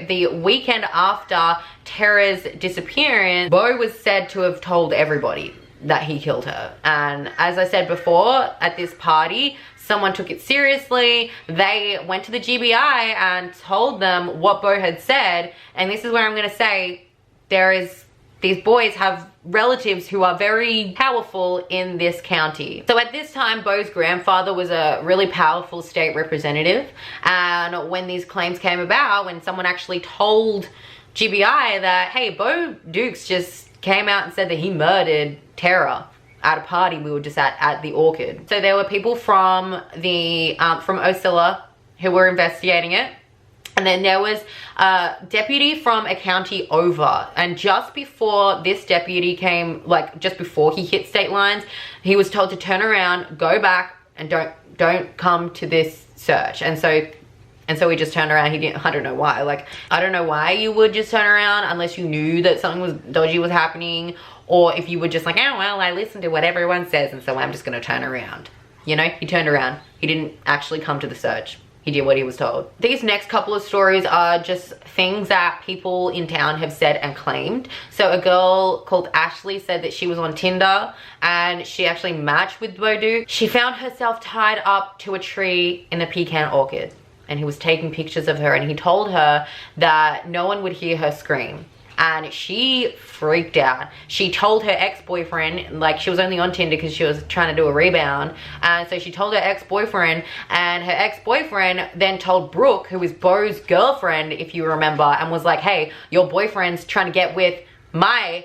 the weekend after Tara's disappearance, Beau was said to have told everybody that he killed her. And as I said before, at this party, someone took it seriously. They went to the GBI and told them what Beau had said. And this is where I'm going to say these boys have relatives who are very powerful in this county. So at this time, Beau's grandfather was a really powerful state representative. And when these claims came about, when someone actually told GBI that, hey, Beau Dukes just came out and said that he murdered Tara at a party we were just at the orchid. So there were people from from Ocilla who were investigating it. And then there was a deputy from a county over. And just before this deputy came, like just before he hit state lines, he was told to turn around, go back, and don't come to this search. And so he just turned around. He didn't, I don't know why. Like, I don't know why you would just turn around unless you knew that something was dodgy was happening. Or if you were just like, oh, well, I listened to what everyone says, and so I'm just going to turn around. You know, he turned around. He didn't actually come to the search. He did what he was told. These next couple of stories are just things that people in town have said and claimed. So a girl called Ashley said that she was on Tinder and she actually matched with Beau Duke. She found herself tied up to a tree in the Pecan Orchid, and he was taking pictures of her, and he told her that no one would hear her scream. And she freaked out. She told her ex-boyfriend, like she was only on Tinder because she was trying to do a rebound. And so she told her ex-boyfriend, and her ex-boyfriend then told Brooke, who was Beau's girlfriend, if you remember, and was like, hey, your boyfriend's trying to get with my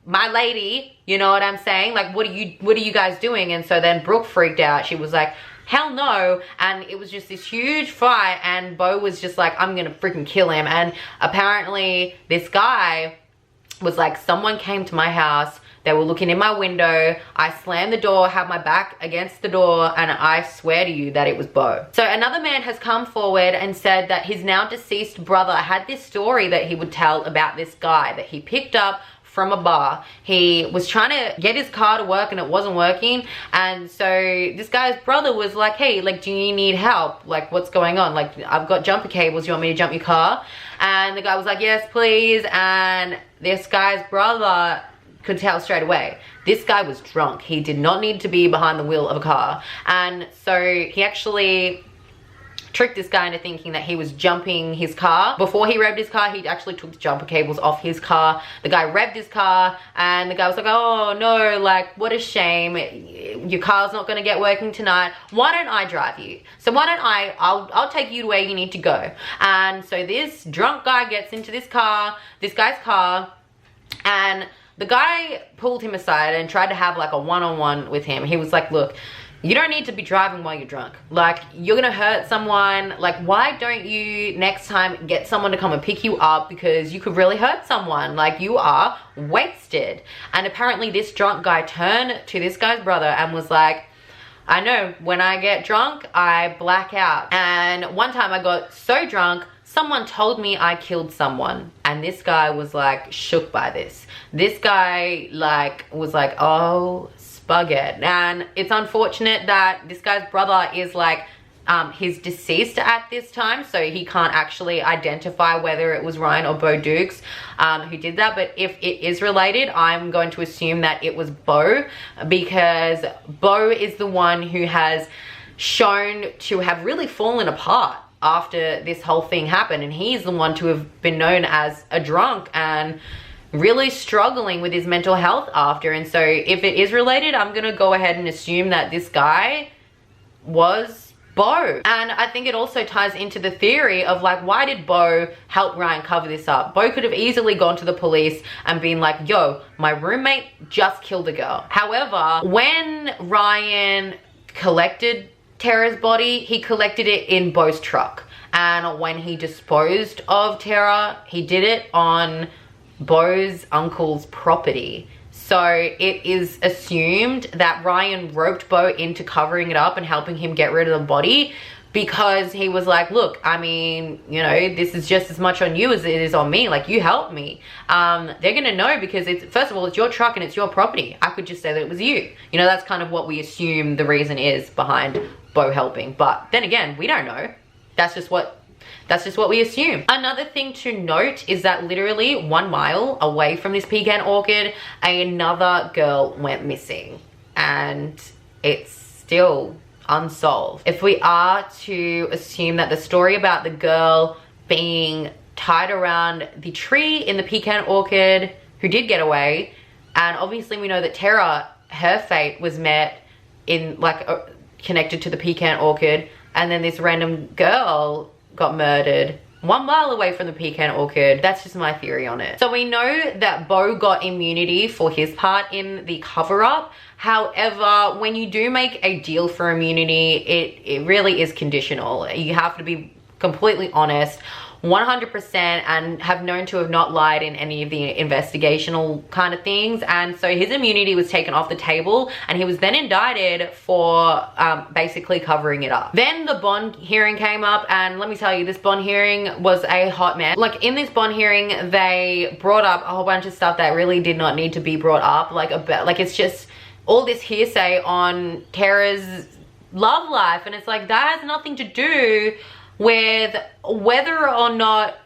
lady, you know what I'm saying? Like, what are you guys doing? And so then Brooke freaked out. She was like, hell no. And it was just this huge fight, and Beau was just like, I'm gonna freaking kill him. And apparently this guy was like, someone came to my house, they were looking in my window, I slammed the door, had my back against the door, and I swear to you that it was Beau. So another man has come forward and said that his now deceased brother had this story that he would tell about this guy that he picked up from a bar. He was trying to get his car to work and it wasn't working, and so this guy's brother was like, hey, like, do you need help? Like, what's going on? Like, I've got jumper cables, you want me to jump your car? And the guy was like, yes please. And this guy's brother could tell straight away, this guy was drunk. He did not need to be behind the wheel of a car. And so he actually tricked this guy into thinking that he was jumping his car. Before he revved his car, he actually took the jumper cables off his car. The guy revved his car, and the guy was like, oh no, like, what a shame, your car's not gonna get working tonight, why don't I drive you? So why don't I'll take you to where you need to go. And so this drunk guy gets into this guy's car, and the guy pulled him aside and tried to have like a one-on-one with him. He was like, look, you don't need to be driving while you're drunk. Like, you're gonna hurt someone. Like, why don't you next time get someone to come and pick you up, because you could really hurt someone. Like, you are wasted. And apparently this drunk guy turned to this guy's brother and was like, I know, when I get drunk, I black out. And one time I got so drunk, someone told me I killed someone. And this guy was like shook by this. This guy like was like, oh, spugget. And it's unfortunate that this guy's brother is like, he's deceased at this time, so he can't actually identify whether it was Ryan or Bo Dukes who did that. But if it is related, I'm going to assume that it was Bo, because Bo is the one who has shown to have really fallen apart after this whole thing happened, and he's the one to have been known as a drunk and really struggling with his mental health after. And so if it is related, I'm gonna go ahead and assume that this guy was Bo. And I think it also ties into the theory of like, why did Bo help Ryan cover this up? Bo could have easily gone to the police and been like, yo, my roommate just killed a girl. However, when Ryan collected Tara's body, he collected it in Bo's truck. And when he disposed of Tara, he did it on Bo's uncle's property. So it is assumed that Ryan roped Bo into covering it up and helping him get rid of the body, because he was like, look, I mean, you know, this is just as much on you as it is on me. Like, you helped me. They're gonna know, because it's, first of all, it's your truck and it's your property. I could just say that it was you. You know, that's kind of what we assume the reason is behind Bo helping. But then again, we don't know. That's just what we assume. Another thing to note is that literally 1 mile away from this pecan orchard, another girl went missing, and it's still unsolved. If we are to assume that the story about the girl being tied around the tree in the pecan orchard who did get away, and obviously we know that Tara, her fate was met in like connected to the pecan orchard, and then this random girl got murdered 1 mile away from the pecan orchard. That's just my theory on it. So we know that Bo got immunity for his part in the cover-up. However, when you do make a deal for immunity, it really is conditional. You have to be completely honest 100% and have known to have not lied in any of the investigational kind of things. And so his immunity was taken off the table, and he was then indicted for basically covering it up. Then the bond hearing came up, and let me tell you, this bond hearing was a hot mess. Like, in this bond hearing, they brought up a whole bunch of stuff that really did not need to be brought up. Like it's just all this hearsay on Tara's love life, and it's like, that has nothing to do with whether or not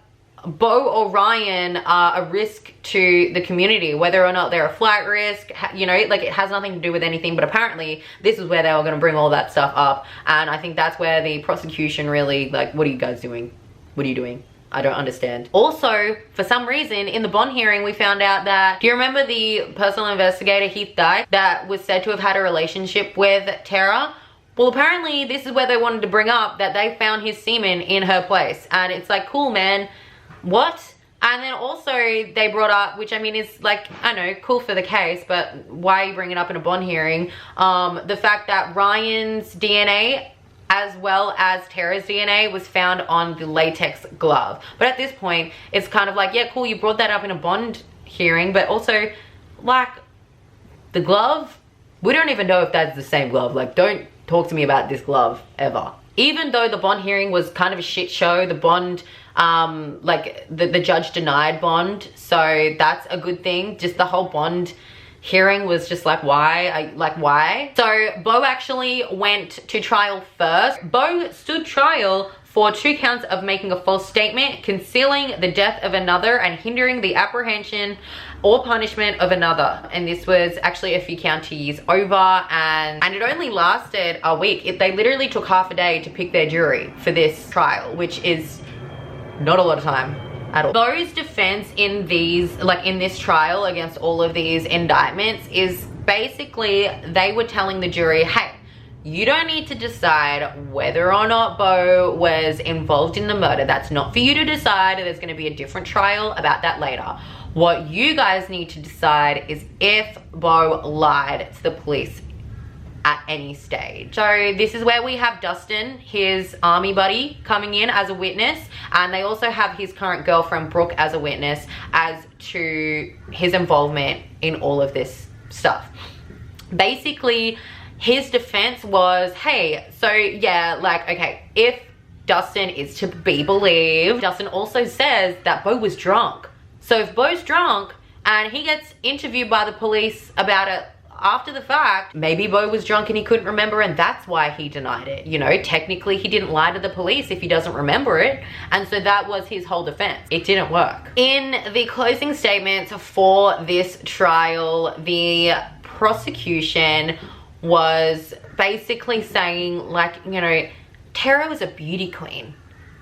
Bo or Ryan are a risk to the community, whether or not they're a flight risk, you know, like, it has nothing to do with anything. But apparently this is where they were going to bring all that stuff up, and I think that's where the prosecution really, like, what are you guys doing? What are you doing? I don't understand. Also, for some reason, in the bond hearing, we found out that, do you remember the personal investigator, Heath Dyke, that was said to have had a relationship with Tara? Well, apparently this is where they wanted to bring up that they found his semen in her place. And it's like, cool, man. What? And then also they brought up, which I mean is like, I know, cool for the case, but why are you bringing it up in a bond hearing? The fact that Ryan's DNA as well as Tara's DNA was found on the latex glove. But at this point, it's kind of like, yeah, cool, you brought that up in a bond hearing, but also, like, the glove, we don't even know if that's the same glove. Like, don't talk to me about this glove ever. Even though the bond hearing was kind of a shit show, the bond, like, the judge denied bond, so that's a good thing. Just the whole bond hearing was just like, why? Why? So Bo actually went to trial first. Bo stood trial for 2 counts of making a false statement, concealing the death of another, and hindering the apprehension or punishment of another. And this was actually a few counties over, and it only lasted a week. They literally took half a day to pick their jury for this trial, which is not a lot of time at all. Bo's defense in these, like in this trial against all of these indictments, is basically they were telling the jury, hey, You don't need to decide whether or not Beau was involved in the murder. That's not for you to decide. There's going to be a different trial about that later. What you guys need to decide is if Beau lied to the police at any stage. So this is where we have Dustin, his army buddy, coming in as a witness, and they also have his current girlfriend Brooke as a witness as to his involvement in all of this stuff. Basically, his defense was, hey, so yeah, like, okay, if Dustin is to be believed, Dustin also says that Beau was drunk. So if Beau's drunk and he gets interviewed by the police about it after the fact, maybe Beau was drunk and he couldn't remember, and that's why he denied it. You know, technically he didn't lie to the police if he doesn't remember it, and so that was his whole defense. It didn't work. In the closing statements for this trial, the prosecution was basically saying, like, you know, Tara was a beauty queen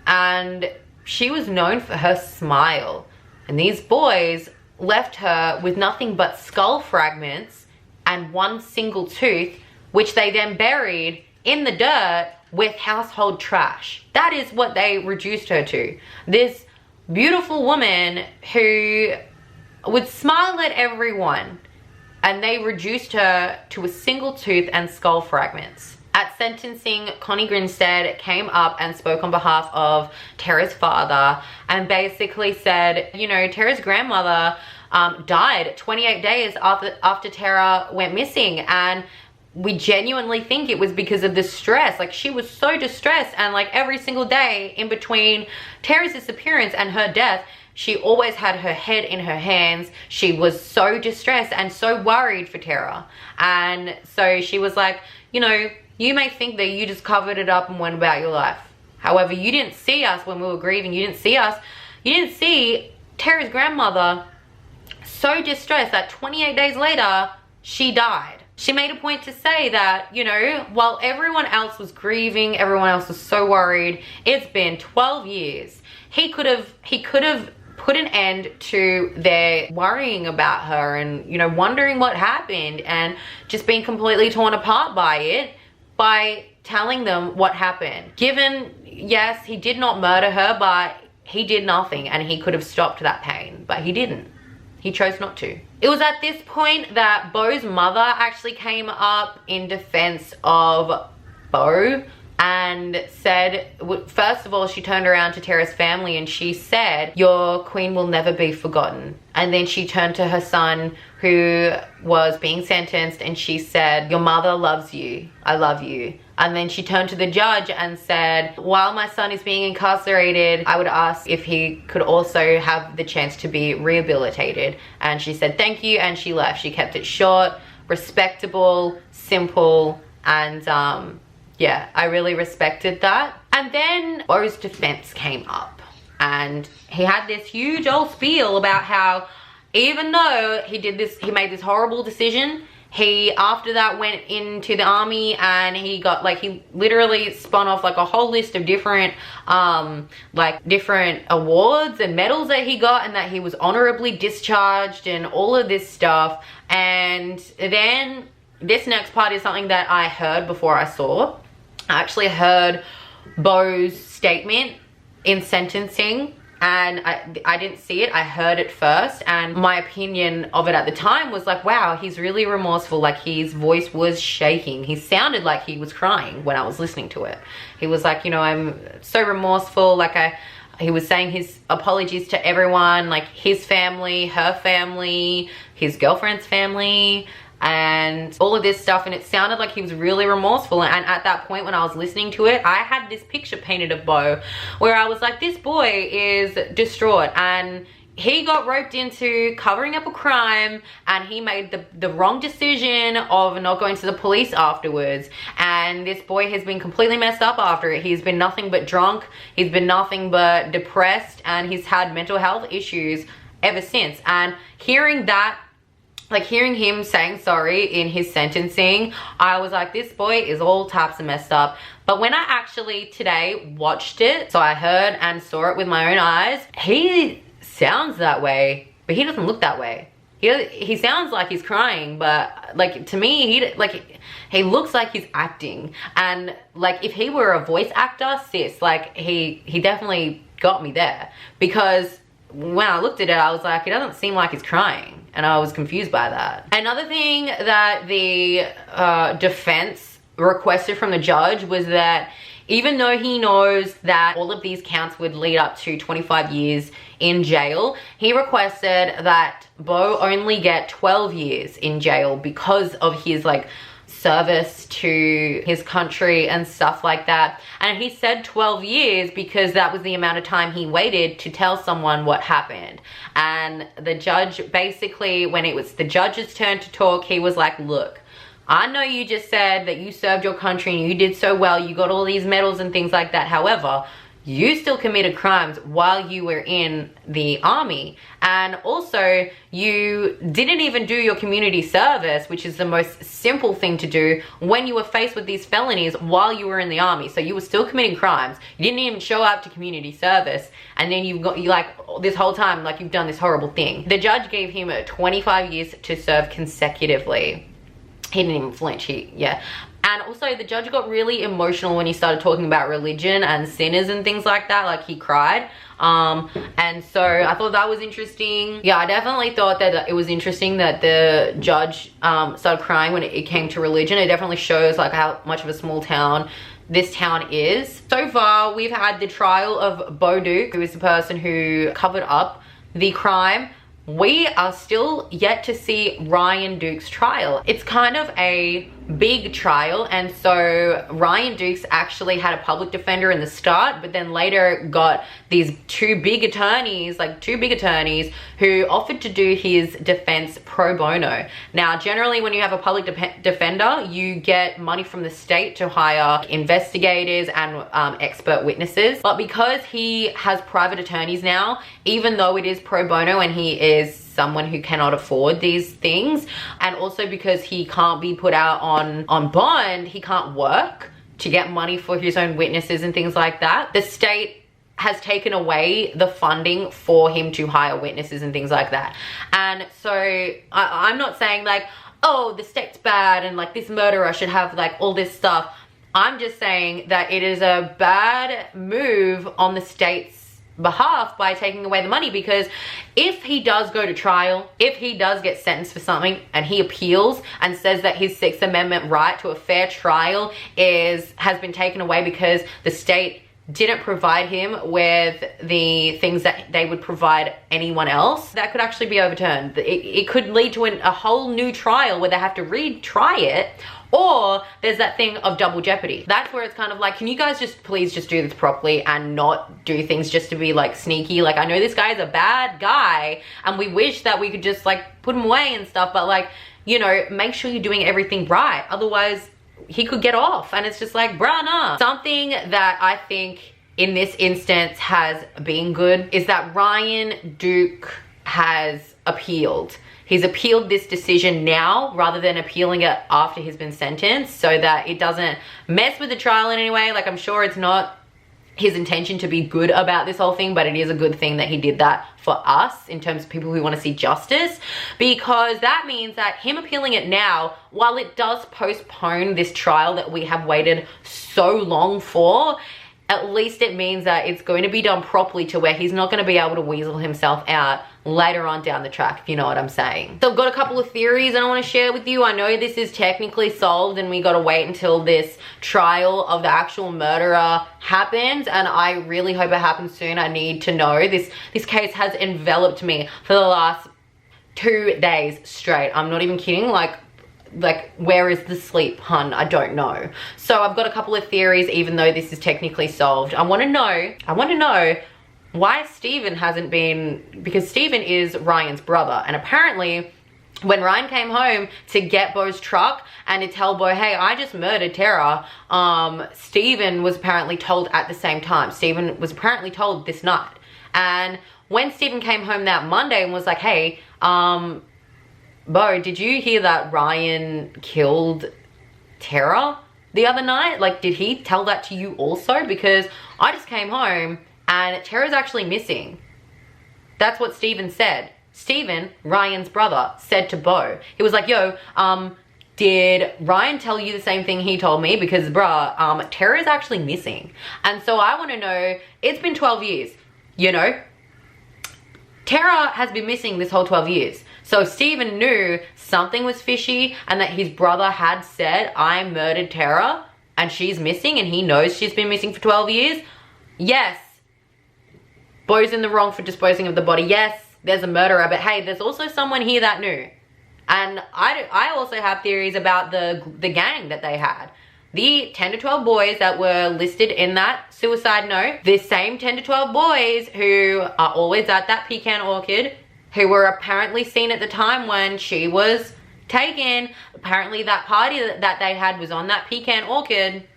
and she was known for her smile, and these boys left her with nothing but skull fragments and one single tooth, which they then buried in the dirt with household trash. That is what they reduced her to. This beautiful woman who would smile at everyone, and they reduced her to a single tooth and skull fragments. At sentencing, Connie Grinstead came up and spoke on behalf of Tara's father and basically said, you know, Tara's grandmother died 28 days after Tara went missing, and we genuinely think it was because of the stress. Like, she was so distressed, and like every single day in between Tara's disappearance and her death, she always had her head in her hands. She was so distressed and so worried for Tara, and so she was like, you know, you may think that you just covered it up and went about your life. However, you didn't see us when we were grieving. You didn't see us. You didn't see Tara's grandmother so distressed that 28 days later, she died. She made a point to say that, you know, while everyone else was grieving, everyone else was so worried, it's been 12 years. He could have put an end to their worrying about her and, you know, wondering what happened and just being completely torn apart by it, by telling them what happened. Given, yes, he did not murder her, but he did nothing, and he could have stopped that pain, but he didn't. He chose not to. It was at this point that Beau's mother actually came up in defense of Beau and said, first of all, she turned around to Tara's family and she said, your queen will never be forgotten. And then she turned to her son, who was being sentenced, and she said, your mother loves you. I love you. And then she turned to the judge and said, while my son is being incarcerated, I would ask if he could also have the chance to be rehabilitated. And she said, thank you, and she left. She kept it short, respectable, simple, and yeah, I really respected that. And then Beau's defense came up, and he had this huge old spiel about how even though he made this horrible decision, he after that went into the army and he got, like, he literally spun off like a whole list of different different awards and medals that he got, and that he was honorably discharged and all of this stuff. And then this next part is something that I heard before I saw. I actually heard Beau's statement in sentencing, and I didn't see it. I heard it first, and my opinion of it at the time was like, wow, he's really remorseful. Like, his voice was shaking. He sounded like he was crying when I was listening to it. He was like, you know, I'm so remorseful. Like, he was saying his apologies to everyone, like his family, her family, his girlfriend's family, and all of this stuff, and it sounded like he was really remorseful. And at that point when I was listening to it, I had this picture painted of Beau where I was like, this boy is distraught, and he got roped into covering up a crime, and he made the wrong decision of not going to the police afterwards, and this boy has been completely messed up after it. He's been nothing but drunk, he's been nothing but depressed, and he's had mental health issues ever since. And hearing that, like hearing him saying sorry in his sentencing, I was like, this boy is all types of messed up. But when I actually today watched it, so I heard and saw it with my own eyes, he sounds that way, but he doesn't look that way. he sounds like he's crying, but like to me, he looks like he's acting. And like if he were a voice actor, sis, like he definitely got me there, because when I looked at it, I was like, it doesn't seem like he's crying, and I was confused by that. Another thing that the defense requested from the judge was that even though he knows that all of these counts would lead up to 25 years in jail, he requested that Bo only get 12 years in jail because of his like service to his country and stuff like that. And he said 12 years because that was the amount of time he waited to tell someone what happened. And the judge basically, when it was the judge's turn to talk, he was like, look, I know you just said that you served your country and you did so well, you got all these medals and things like that. However, you still committed crimes while you were in the army. And also, you didn't even do your community service, which is the most simple thing to do when you were faced with these felonies while you were in the army. So you were still committing crimes. You didn't even show up to community service. And then you like this whole time, like you've done this horrible thing. The judge gave him 25 years to serve consecutively. He didn't even flinch, And also the judge got really emotional when he started talking about religion and sinners and things like that. Like he cried. And so I thought that was interesting. Yeah, I definitely thought that it was interesting that the judge started crying when it came to religion. It definitely shows like how much of a small town this town is. So far, we've had the trial of Bo Duke, who is the person who covered up the crime. We are still yet to see Ryan Duke's trial. It's kind of a big trial, and so Ryan Dukes actually had a public defender in the start, but then later got these two big attorneys who offered to do his defense pro bono. Now, generally when you have a public defender, you get money from the state to hire investigators and expert witnesses, but because he has private attorneys now, even though it is pro bono and he is someone who cannot afford these things, and also because he can't be put out on bond, he can't work to get money for his own witnesses and things like that. The state has taken away the funding for him to hire witnesses and things like that. And so I'm not saying like, oh, the state's bad and like this murderer should have like all this stuff. I'm just saying that it is a bad move on the state's behalf by taking away the money, because if he does go to trial, if he does get sentenced for something and he appeals and says that his Sixth Amendment right to a fair trial has been taken away because the state didn't provide him with the things that they would provide anyone else, that could actually be overturned. It could lead to a whole new trial where they have to retry it. Or there's that thing of double jeopardy. That's where it's kind of like, can you guys just please just do this properly and not do things just to be like sneaky? Like, I know this guy is a bad guy and we wish that we could just like put him away and stuff, but like, you know, make sure you're doing everything right. Otherwise he could get off, and it's just like, bruh, nah. Something that I think in this instance has been good is that Ryan Duke has appealed. He's appealed this decision now rather than appealing it after he's been sentenced, so that it doesn't mess with the trial in any way. Like, I'm sure it's not his intention to be good about this whole thing, but it is a good thing that he did that for us in terms of people who want to see justice, because that means that him appealing it now, while it does postpone this trial that we have waited so long for, at least it means that it's going to be done properly to where he's not going to be able to weasel himself out later on down the track, if you know what I'm saying. So I've got a couple of theories I want to share with you. I know this is technically solved and we got to wait until this trial of the actual murderer happens, and I really hope it happens soon. I need to know. This case has enveloped me for the last 2 days straight. I'm not even kidding. Like where is the sleep, hun? I don't know. So I've got a couple of theories, even though this is technically solved. I want to know why Stephen hasn't been, because Stephen is Ryan's brother, and apparently when Ryan came home to get Bo's truck and to tell Bo, hey, I just murdered Tara, Stephen was apparently told at the same time. Stephen was apparently told this night. And when Stephen came home that Monday and was like, hey, Bo, did you hear that Ryan killed Tara the other night? Like, did he tell that to you also? Because I just came home and Tara's actually missing. That's what Stephen said. Steven, Ryan's brother, said to Beau. He was like, yo, did Ryan tell you the same thing he told me? Because bruh, Tara is actually missing. And so I want to know, it's been 12 years, you know? Tara has been missing this whole 12 years. So Steven knew something was fishy and that his brother had said, I murdered Tara and she's missing, and he knows she's been missing for 12 years. Yes, Beau's in the wrong for disposing of the body. Yes, there's a murderer, but hey, there's also someone here that knew. And I also have theories about the gang that they had. The 10 to 12 boys that were listed in that suicide note, the same 10 to 12 boys who are always at that pecan orchid, who were apparently seen at the time when she was taken. Apparently that party that they had was on that pecan orchid.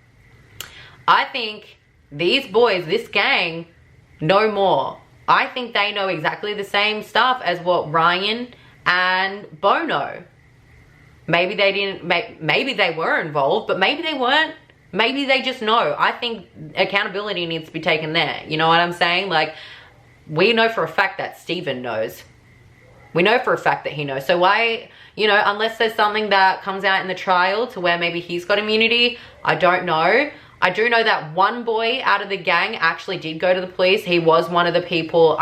I think these boys, this gang, know more. I think they know exactly the same stuff as what Ryan and Beau know. Maybe they didn't, maybe they were involved, but maybe they weren't. Maybe they just know. I think accountability needs to be taken there. You know what I'm saying? Like, we know for a fact that Steven knows. We know for a fact that he knows. So why, you know, unless there's something that comes out in the trial to where maybe he's got immunity, I don't know. I do know that one boy out of the gang actually did go to the police. He was one of the people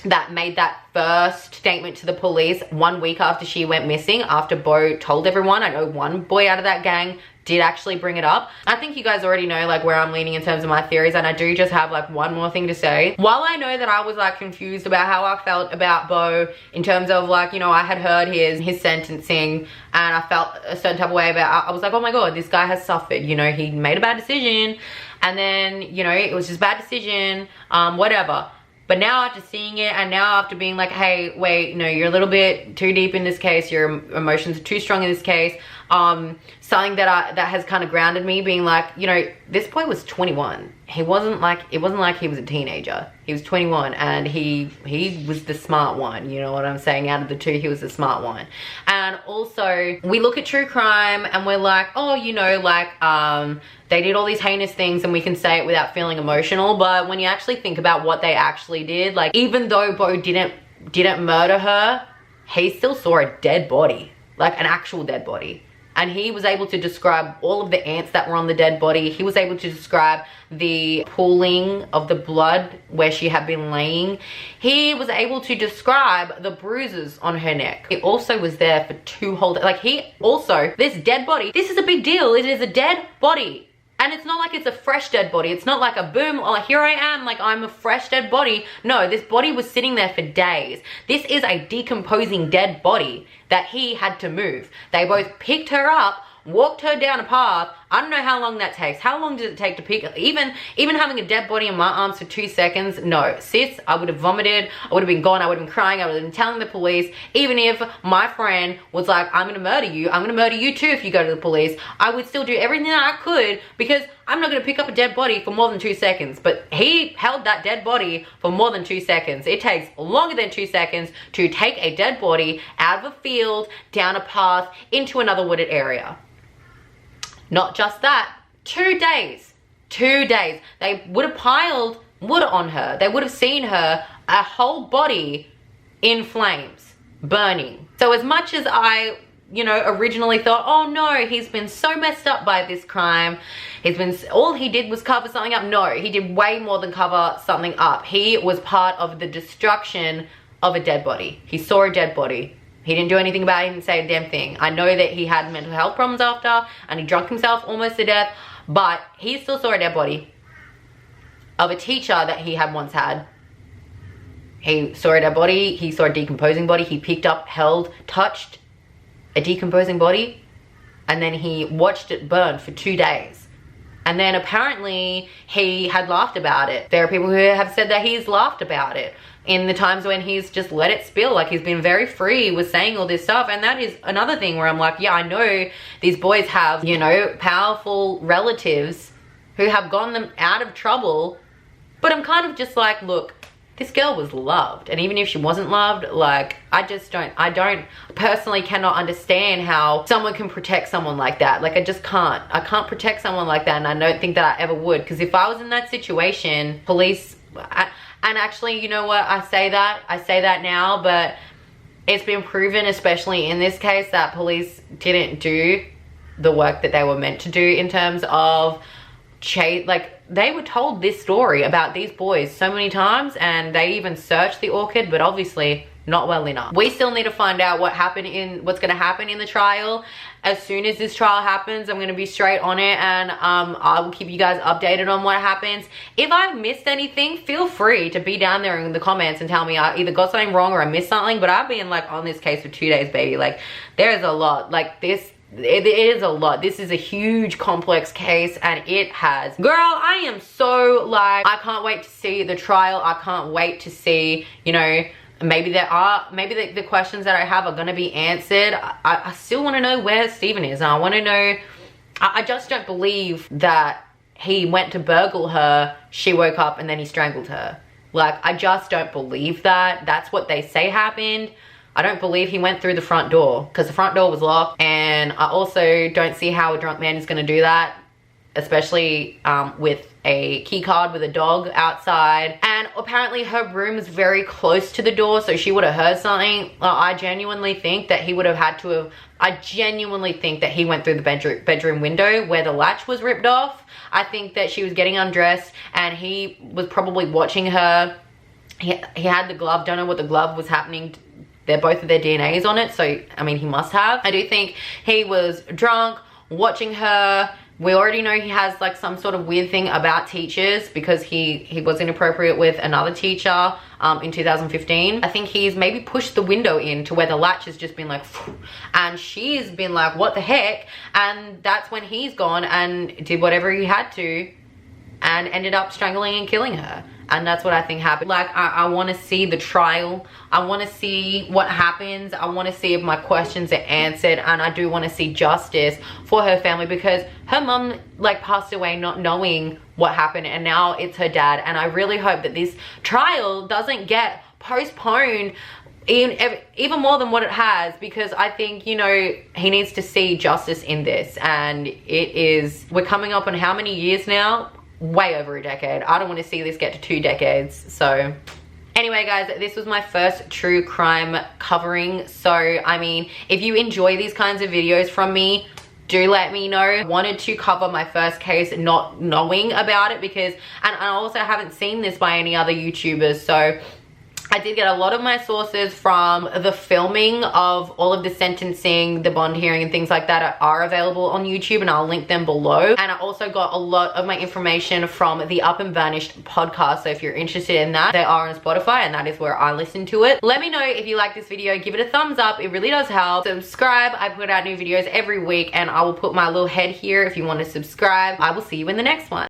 that made that first statement to the police 1 week after she went missing, after Beau told everyone. I know one boy out of that gang did actually bring it up. I think you guys already know like where I'm leaning in terms of my theories, and I do just have like one more thing to say. While I know that I was like confused about how I felt about Beau in terms of like, you know, I had heard his sentencing and I felt a certain type of way about, I was like, oh my god, this guy has suffered, you know, he made a bad decision and then, you know, it was just a bad decision, whatever. But now after seeing it, and now after being like, hey, wait, no, you're a little bit too deep in this case, your emotions are too strong in this case, something that has kind of grounded me, being like, you know, this boy was 21. He wasn't like, it wasn't like he was a teenager. He was 21 and he was the smart one, you know what I'm saying? Out of the two, he was the smart one. And also, we look at true crime and we're like, oh, you know, like, they did all these heinous things and we can say it without feeling emotional. But when you actually think about what they actually did, like, even though Beau didn't murder her, he still saw a dead body, like an actual dead body. And he was able to describe all of the ants that were on the dead body. He was able to describe the pooling of the blood where she had been laying. He was able to describe the bruises on her neck. He also was there for 2 whole days. Like, he also, this dead body, this is a big deal. It is a dead body. And it's not like it's a fresh dead body. It's not like a boom, oh, here I am, like I'm a fresh dead body. No, this body was sitting there for days. This is a decomposing dead body that he had to move. They both picked her up, walked her down a path. I don't know how long that takes. How long does it take to pick, even having a dead body in my arms for 2 seconds? No, sis, I would have vomited. I would have been gone. I would have been crying. I would have been telling the police. Even if my friend was like, I'm gonna murder you. I'm gonna murder you too if you go to the police. I would still do everything that I could, because I'm not gonna pick up a dead body for more than 2 seconds. But he held that dead body for more than 2 seconds. It takes longer than 2 seconds to take a dead body out of a field, down a path, into another wooded area. Not just that, 2 days. 2 days. They would have piled wood on her. They would have seen her, a whole body in flames, burning. So as much as I, you know, originally thought, oh no, he's been so messed up by this crime. All he did was cover something up. No, he did way more than cover something up. He was part of the destruction of a dead body. He saw a dead body. He didn't do anything about it, he didn't say a damn thing. I know that he had mental health problems after, and he drunk himself almost to death, but he still saw a dead body of a teacher that he had once had. He saw a dead body, he saw a decomposing body, he picked up, held, touched a decomposing body, and then he watched it burn for 2 days. And then apparently he had laughed about it. There are people who have said that he's laughed about it in the times when he's just let it spill. Like, he's been very free with saying all this stuff. And that is another thing where I'm like, yeah, I know these boys have, you know, powerful relatives who have gotten them out of trouble. But I'm kind of just like, look, this girl was loved. And even if she wasn't loved, like, I don't personally cannot understand how someone can protect someone like that. Like, I just can't. I can't protect someone like that, and I don't think that I ever would. Because if I was in that situation, police, And actually, you know what, I say that now, but it's been proven, especially in this case, that police didn't do the work that they were meant to do in terms of like, they were told this story about these boys so many times, and they even searched the orchid, but obviously not well enough. We still need to find out what's gonna happen in the trial. As soon as this trial happens, I'm gonna be straight on it, and I will keep you guys updated on what happens. If I've missed anything, feel free to be down there in the comments and tell me I either got something wrong or I missed something. But I've been like on this case for 2 days, baby. Like, there is a lot. Like, this, it is a lot. This is a huge complex case, and it has, girl, I am so like, I can't wait to see the trial. I can't wait to see, you know, maybe the questions that I have are gonna be answered. I still want to know where Stephen is, and I want to know, I just don't believe that he went to burgle her, she woke up, and then he strangled her. Like, I just don't believe that. That's what they say happened. I don't believe he went through the front door, because the front door was locked, and I also don't see how a drunk man is going to do that, especially with a key card with a dog outside. And apparently her room is very close to the door, so she would have heard something. I genuinely think that he would have had to have, I genuinely think that he went through the bedroom window where the latch was ripped off. I think that she was getting undressed and he was probably watching her. He had the glove, don't know what the glove was happening. They're both of their DNAs on it, so I mean, he must have. I do think he was drunk, watching her. We already know he has like some sort of weird thing about teachers, because he was inappropriate with another teacher in 2015. I think he's maybe pushed the window in to where the latch has just been like, and she's been like, what the heck? And that's when he's gone and did whatever he had to and ended up strangling and killing her. And that's what I think happened. Like, I want to see the trial. I want to see what happens. I want to see if my questions are answered. And I do want to see justice for her family, because her mom like passed away not knowing what happened, and now it's her dad. And I really hope that this trial doesn't get postponed even more than what it has, because I think, you know, he needs to see justice in this. And we're coming up on how many years now? Way over a decade. I don't want to see this get to 2 decades. So anyway, guys, this was my first true crime covering. So I mean, if you enjoy these kinds of videos from me, do let me know. I wanted to cover my first case not knowing about it, because, and I also haven't seen this by any other YouTubers, so I did get a lot of my sources from the filming of all of the sentencing, the bond hearing and things like that are available on YouTube, and I'll link them below. And I also got a lot of my information from the Up and Vanished podcast, so if you're interested in that, they are on Spotify, and that is where I listen to it. Let me know if you like this video. Give it a thumbs up. It really does help. Subscribe. I put out new videos every week, and I will put my little head here if you want to subscribe. I will see you in the next one.